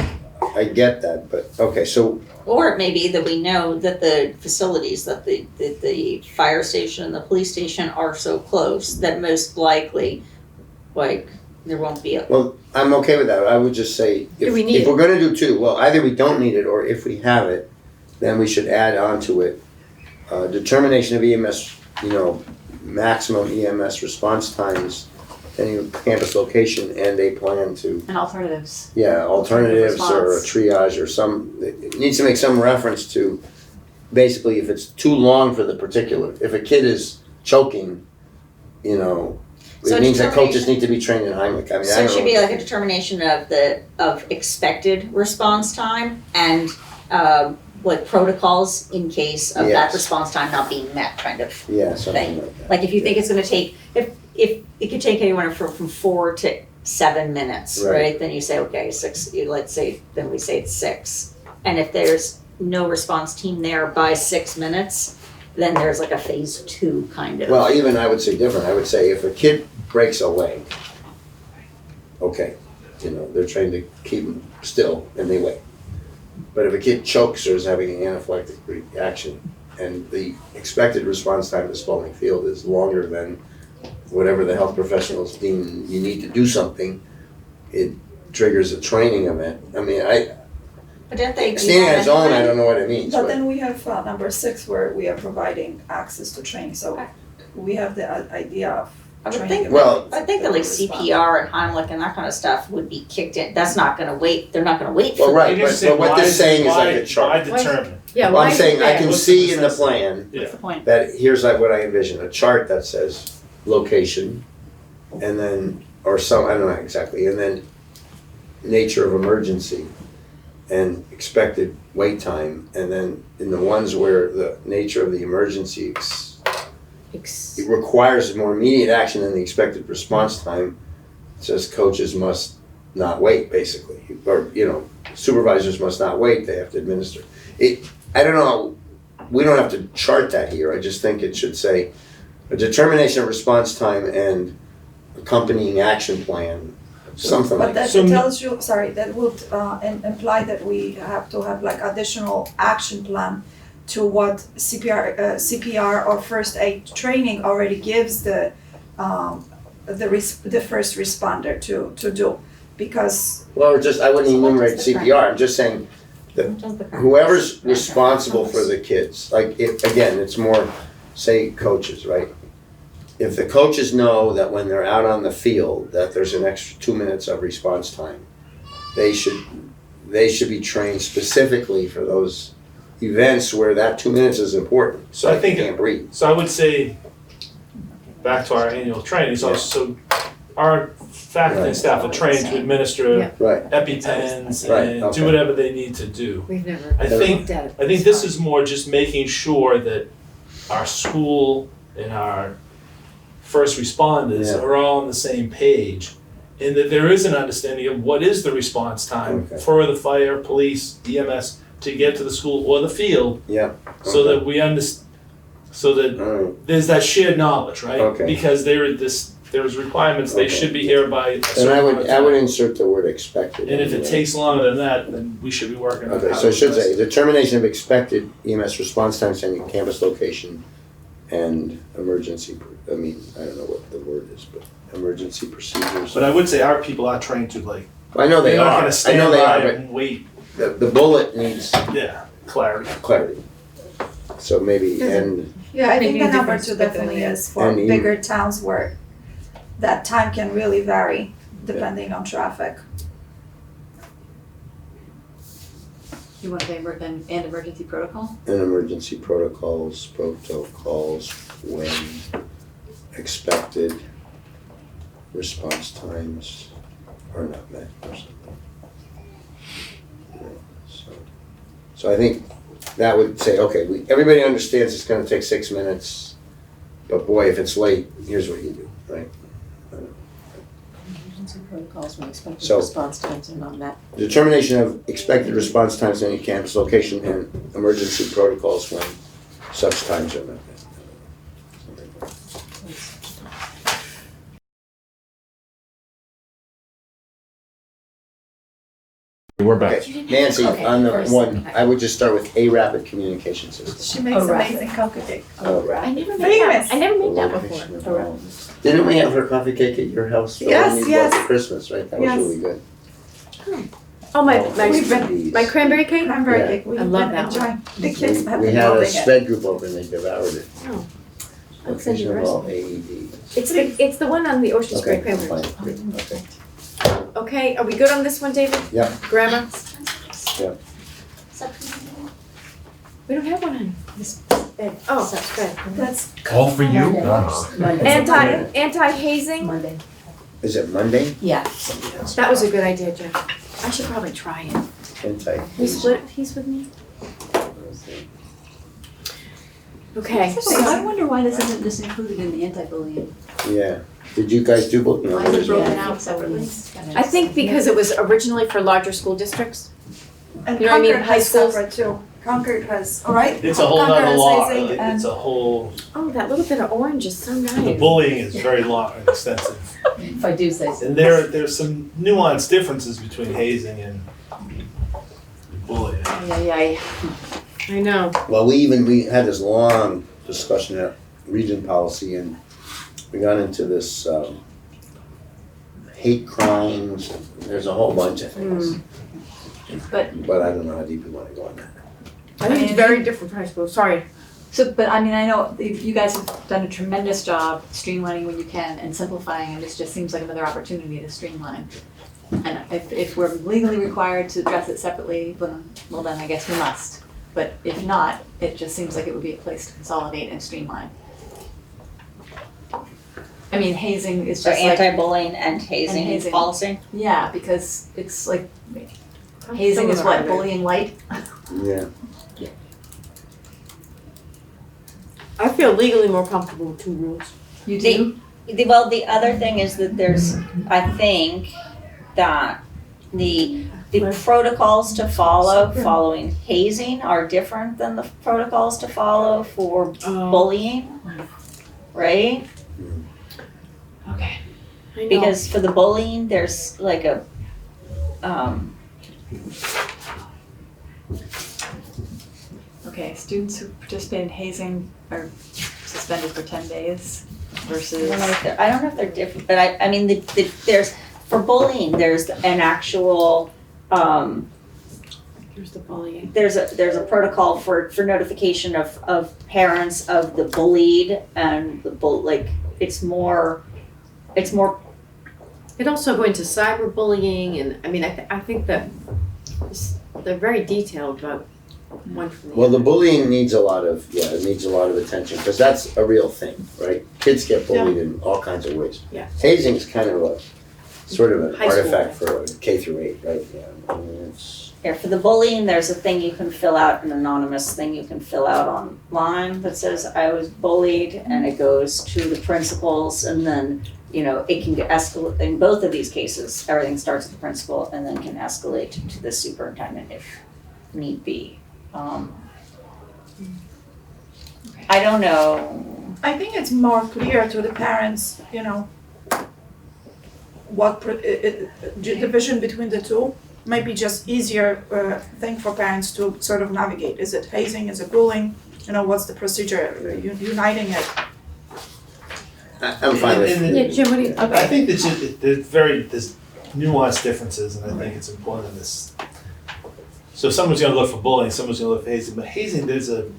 I get that, but, okay, so, Or it may be that we know that the facilities, that the fire station and the police station are so close that most likely, like, there won't be a, well, I'm okay with that. I would just say, Do we need if we're gonna do two, well, either we don't need it, or if we have it, then we should add on to it, determination of EMS, maximum EMS response times, any campus location, and a plan to, And alternatives. yeah, alternatives or a Response. triage or some, it needs to make some reference to, basically, if it's too long for the particular, if a kid is choking, So it means that coaches determination- need to be trained in Heimlich. I mean, I so don't it should be know. like a determination of expected response time and, like protocols in case of that Yes. response time not being met, kind of. Yeah, something thing. like that. Like if you think it's gonna take, if it could take anyone from 4 to 7 minutes, Right. right? Then you say, okay, 6, let's say, then we say it's 6. And if there's no response team there by 6 minutes, then there's like a phase 2 kind of. Well, even I would say different. I would say if a kid breaks a leg, okay, they're trained to keep them still and they wait. But if a kid chokes or is having an anaphylactic reaction and the expected response time to Spalding Field is longer than whatever the health professionals deem you need to do something, it triggers a training event. I mean, But didn't they do standing on that its own, I anyway? don't know what it means. But then we have number 6 where we are providing access to training, so Okay. we have the idea of I would training. think, Well- I think that like CPR and Heimlich and that kind of stuff would be kicked in. That's not gonna wait, they're not gonna wait for Well, that. right, You just say but what why they're is- saying is why- like a chart. Why determine? Yeah, Well, why I'm saying I yeah. can What's see the in the necessity? plan That's the point. that here's like what I envision, a chart that says location, and then, or some, I don't know exactly, and then nature of emergency and expected wait time, and then in the ones where the nature of the emergency it requires more immediate action than the expected response time, it says coaches must not wait, basically, or, supervisors must not wait, they have to administer. I don't know, we don't have to chart that here, I just think it should say a determination of response time and accompanying action plan, something But like that So- tells you, sorry, that would imply that we have to have like additional action plan to what CPR or first aid training already gives the first responder to do, because Well, or just, I wouldn't So what enumerate does the CPR, I'm just saying, whoever's responsible for the kids, like, again, it's more, say, coaches, right? If the coaches know that when they're out on the field, that there's an extra 2 minutes of response time, they should be trained specifically for those events where that 2 minutes is important, So so I they think- can't breathe. So I would say, back to our annual training, so our faculty Right. and staff are trained to administer Yeah. Right, EpiPens Right, and okay. do whatever they need to do. We've never I think, looked at it. I think this is more just making sure that our school and our first responders Yeah. are all on the same page. And that there is an understanding of what is the response time Okay. for the fire, police, EMS to get to the school or the field, yeah. so Okay. that we so that All right, there's that shared knowledge, right? Okay. Because there's requirements, they Okay. should be here by a and certain amount of I would time. insert the word expected. And if it anyway. takes longer than that, then we should be working on Okay, how so it to should address say, it. determination of expected EMS response times and campus location and emergency, I don't know what the word is, but emergency procedures. But I would say our people are trained to like, I know they they're not are, gonna I stand know they by are, but and wait, the bullet needs yeah, clarity. clarity. So maybe, Does it- and, yeah, I think Making a the number difference 2 with the- definitely is for And bigger towns where that time can really vary depending on traffic. You want to say and emergency protocol? and emergency protocols when expected response times are not met or something. Yeah, So I think that would say, okay, everybody understands it's gonna take 6 minutes, but boy, if it's late, here's what you do, right? Emergency protocols when expected So- response times are not met. Determination of expected response times in any campus location and emergency protocols when such times are met. We're back. Okay, Nancy, Okay, on the first. one, I would just start with a rapid communication system. She makes Oh, right. amazing coffee cake. Oh, I rapid. never made that. Famous. I never made that Location before. of all. Didn't we have her coffee cake at your house? for Yes, when you yes. bought for Christmas, right? That was Yes. really good. Oh, my We've my cranberry cake. Cranberry Yeah. cake, we've I love been that enjoying. The kids have We been had a loving it. SPED group over and they devoured it. I'll send you the Location of all recipe. AEDs. It's the one on the Ocean Spray Okay, cranberry. fine, good, okay. Okay, are we good on this one, David? Yeah. Grammar? Yeah. We don't have one on this bed. Oh, that's good. That's All for you? Anti-hazing? Monday. Is it Monday? Yeah. That was a good idea, Jeff. I should probably try it. We split a piece with me? Okay. So I wonder why this isn't just included in the anti-bullying. Yeah. Did you guys do both? No, Why is it there's broken one. out separately? I think because it was originally for larger school districts. And You know what I mean? Concord High has schools? separate too. Concord has, all right? It's a whole Concord nother has law, hazing and- it's a whole, Oh, that little bit of orange is so the nice. bullying is very long and extensive. If I do say so. And there's some nuanced differences between hazing and bullying. Yeah. I know. Well, we had this long discussion at region policy and we got into this hate crimes. There's a whole bunch of things. But I don't know how deep we want to go on that. I think it's very different from high school. Sorry. So, but I mean, I know you guys have done a tremendous job streamlining when you can and simplifying, and this just seems like another opportunity to streamline. And if we're legally required to address it separately, well then I guess we must. But if not, it just seems like it would be a place to consolidate and streamline. I mean, hazing is So just like, anti-bullying and hazing hazing. policy? yeah, because it's like, Some hazing of is them what, are. bullying light? Yeah. I feel legally more comfortable with two rules. You do? Well, the other thing is that there's, I think that the protocols to follow following hazing are different than the protocols to follow for bullying, right? Okay. I know. Because for the bullying, there's like a, Okay, students who participate in hazing are suspended for 10 days I versus, don't know if they're different, but I mean, there's, for bullying, there's an actual, Here's the bullying. there's a protocol for notification of parents of the bullied and the like, it's more, It also go into cyberbullying, and I mean, I think that they're very detailed about one from the Well, other. the bullying needs a lot of, it needs a lot of attention, because that's a real thing, right? Kids get bullied in all kinds of ways. Yeah. Hazing is kind of a, sort of an High school artifact for K through 8, right? Yeah, I mean, it's, yeah, for the bullying, there's a thing you can fill out, an anonymous thing you can fill out online that says, I was bullied, and it goes to the principals, and then, you know, it can escalate, in both of these cases, everything starts with the principal and then can escalate to the superintendent if need be. I don't know, I think it's more clear to the parents, you know, what division between the two might be just easier thing for parents to sort of navigate. Is it hazing, is it bullying, you know, what's the procedure, uniting it? I'm fine with And- Yeah, Jim, what do you? I think there's nuanced differences, and I think it's important in this. So if someone's gonna look for bullying, someone's gonna look for hazing, but hazing, there's an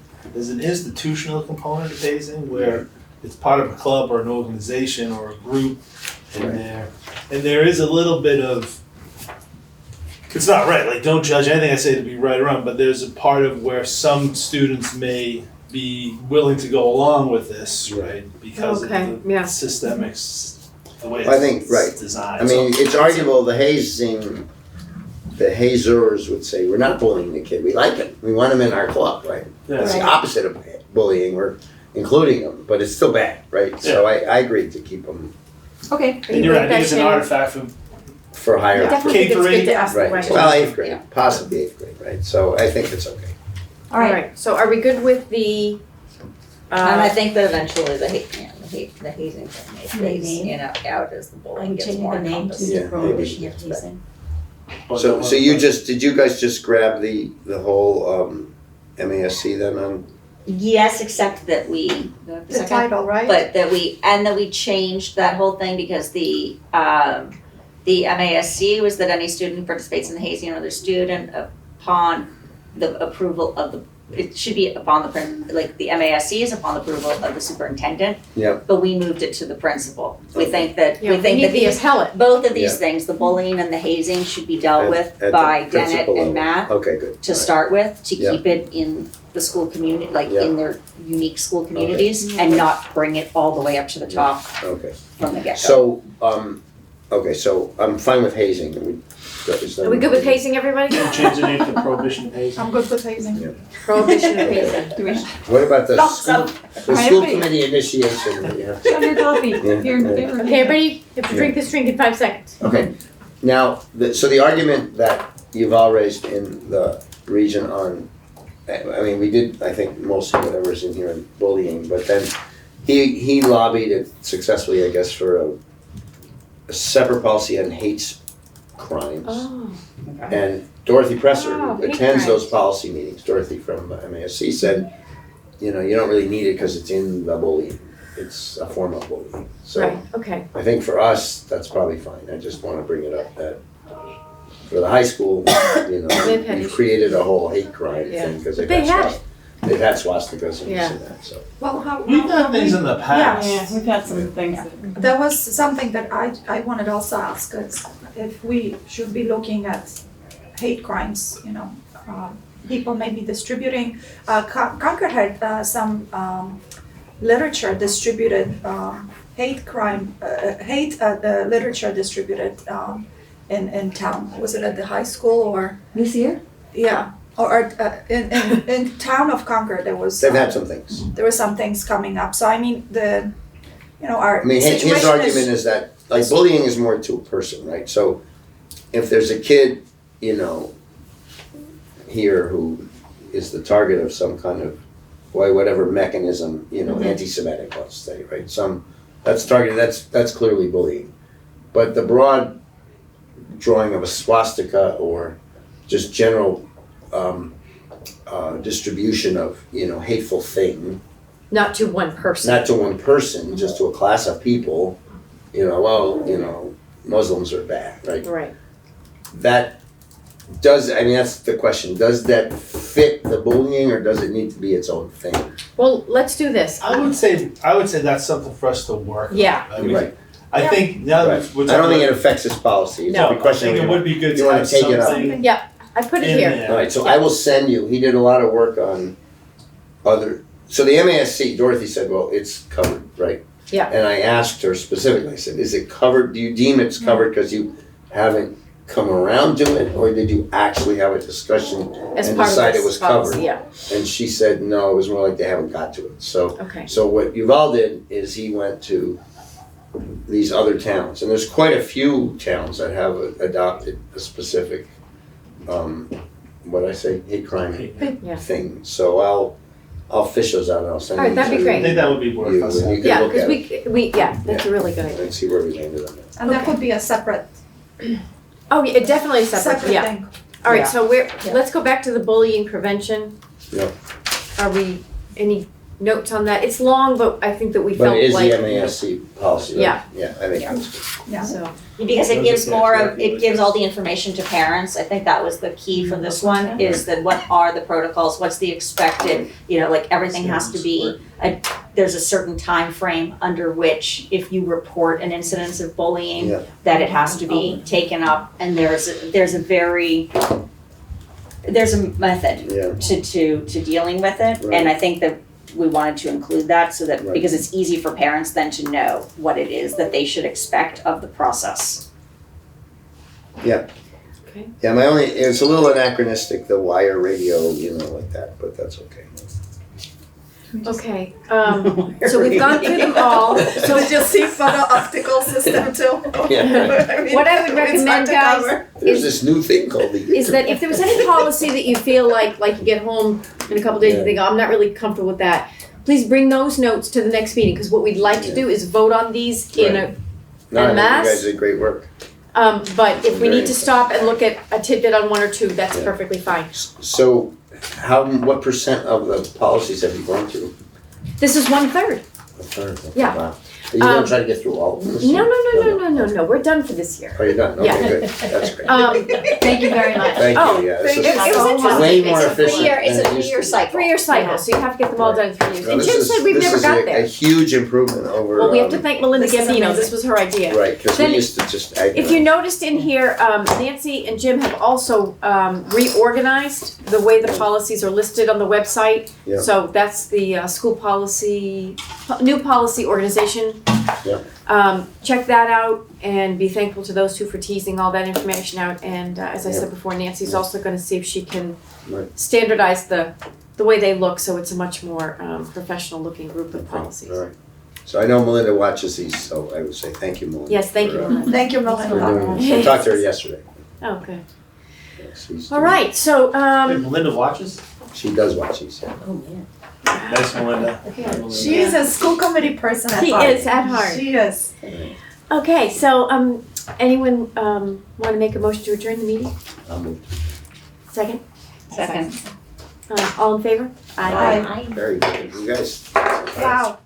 institutional component of hazing where it's part of a club or an organization or a group, and there is a little bit of, it's not right, like, don't judge anything I say to be right or wrong, but there's a part of where some students may be willing to go along with this, right? Because of Okay, the yeah. systemics, the way I think, right. it's designed. I mean, it's arguable the hazing, the hazers would say, we're not bullying the kid, we like him, we want him in our club, right? That's the opposite of bullying, we're including them, but it's still bad, right? So I agree to keep them okay, And you're right, I think it's an Shannon? artifact from for higher. Definitely think it's good K-3, to ask the Right, question. well, 8th grade, possibly 8th grade, right? So I think it's okay. all right. So are we good with the, and I think that eventually the hazing thing may phase, Name. you know, out as the bullying gets Changing more the name to encompassed. Yeah, the prohibition maybe. of hazing. But So you did you guys just grab the whole MASC then on? Yes, except that we, The title, right? but that we changed that whole thing because the MASC was that any student who participates in the hazing or other student upon the approval of the, it should be upon the MASC is upon the approval of the superintendent. Yep. But we moved it to the principal. We think that, Yeah, we think need that the these, appellate. both of these Yeah. things, the bullying and the hazing should be dealt with At the by Dennett principal and level. Matt Okay, good. to All right. start with, to Yeah. keep it in the school community, like Yeah. in their unique school communities, and not bring it all the way up to the top Okay. from the get-go. So, okay, so I'm fine with hazing. Are we good with hazing, everybody? Change the name to prohibition of hazing. I'm good with hazing. Prohibition of hazing. Do we What about the Thumbs school, up. the school committee initiation? that you have to- show your coffee? Yeah. You're in favor. Okay, everybody, you have to drink this drink in 5 seconds. Okay, now, so the argument that you've all raised in the region on, I mean, we did, I think, mostly whatever's in here in bullying, but then he lobbied it successfully, I guess, for a separate policy on hate crimes. Oh. And Dorothy Presser, Oh, who hate attends those crimes. policy meetings, Dorothy from MASC said, you don't really need it because it's in the bullying. It's a form of bullying. So Right, okay. I think for us, that's probably fine. I just want to bring it up that for the high school, They've had we've issues. created a whole hate crime Yeah. thing because But they had they've had swastikas and Yeah. this and that, so. Well, how? We've done things in the past. Yeah, we've had some things that. There was something that I wanted also ask, is if we should be looking at hate crimes, people may be distributing. Concord had some literature distributed, hate crime, literature distributed in town. Was it at the high school or? This year? Yeah, or in town of Concord, there was. They've had some things. There were some things coming up, so I mean, our I mean, his situation argument is that, like, bullying is more to a person, right? So if there's a kid, here who is the target of some kind of, whatever mechanism, anti-Semitic, let's say, right? That's targeted, that's clearly bullying. But the broad drawing of a swastika or just general distribution of, hateful thing, Not to one person. not to one person, just to a class of people, Muslims are bad, right? Right. That's the question, does that fit the bullying or does it need to be its own thing? Well, let's do this. I would say that's something for us to work on. Yeah. I mean, Right. I think now Right. that we're I talking don't think it about- affects this policy, it's No, a I question. think it would be good You to wanna have take it up? something I put it in here. there. Alright, so I will send you, he did a lot of work on so the MASC, Dorothy said, well, it's covered, right? Yeah. And I asked her specifically, I said, is it covered, do you deem it's covered because you haven't come around to it? Or did you actually have a discussion As and part of decide this it was policy, covered? Yeah, And she said, no, it was more like they haven't got to it, so. okay. So what Yuval did is he went to these other towns, and there's quite a few towns that have adopted a specific, hate crime Yeah. thing. So I'll fish those out and I'll send All right, them that'd be to I great. think that would be worth you, us. and you can Yeah, look because at it we, that's a really good idea. and see where we landed on that. and that could be a separate Oh, yeah, definitely a separate, yeah. thing. All right, Yeah. so let's go back to the bullying prevention. Yeah. Are we, any notes on that? It's long, but I think that we felt But it is like. the MASC policy, right? Yeah. Yeah, I think Yeah. that's good. Yeah. So, Because it Those gives are more good. of, it gives all the information to parents. I think that was the key for this one, is that what are the protocols, what's the expected, like everything has to be, there's a certain time frame under which if you report an incidence of bullying, Yeah. that it has to be taken up, and there's a method Yeah, to dealing with it, Right. and I think that we wanted to include that so that, Right. because it's easy for parents then to know what it is that they should expect of the process. yeah. Okay. Yeah, it's a little anachronistic, the wire radio, like that, but that's okay. okay, so we've gone through them all. So we just see photo optical system too. Yeah. What I would recommend, guys, There's this new thing called the is that if there was any policy that you feel like you get home in a couple days and Yeah. think, oh, I'm not really comfortable with that, please bring those notes to the next meeting, because what we'd like to do is vote on these in a, No, I think mass? you guys did great work. But if we need to stop and look at a tidbit on one or two, that's Yeah. perfectly fine. So what percent of the policies have you gone through? This is 1/3. A third. Yeah. Wow. Are you gonna try to get through all of them this year? No, we're done for this year. Oh, you're done? Yeah. Okay, good. That's great. Thank you very much. Thank oh, you, yeah. thank This you. It was so interesting. Way more It's a efficient. 3-year, it's than a it used to 3-year be. cycle. 3-year cycle, so you have to get them all done in 3 years. No, And this Jim is- said we've this never is got a there. huge improvement over. Well, we have to thank Melinda This is Gambino, amazing. this was her idea. Right, because we Then- used to just. If you noticed in here, Nancy and Jim have also reorganized the way the policies are listed on the website. Yeah. So that's the school policy, new policy organization. Yeah. Check that out and be thankful to those two for teasing all that information out. And as I Yeah. said before, Nancy's also gonna see if she can Right. standardize the way they look, so it's a much more professional looking group of policies. All right. So I know Melinda watches these, so I would say thank you, Melinda. Yes, thank you, for, Melinda. Thank you, for Melinda. doing this. I talked to her yesterday. Oh, good. Yeah, she's All doing- right, so, Wait, Melinda watches? She does watch these, yeah. Oh, man. Nice, Melinda. She is a school committee person at She heart. is at heart. She is. Okay, so, anyone, wanna make a motion to adjourn the meeting? I'll move. Second? Second. All in favor? Aye. Very good. You guys. Wow.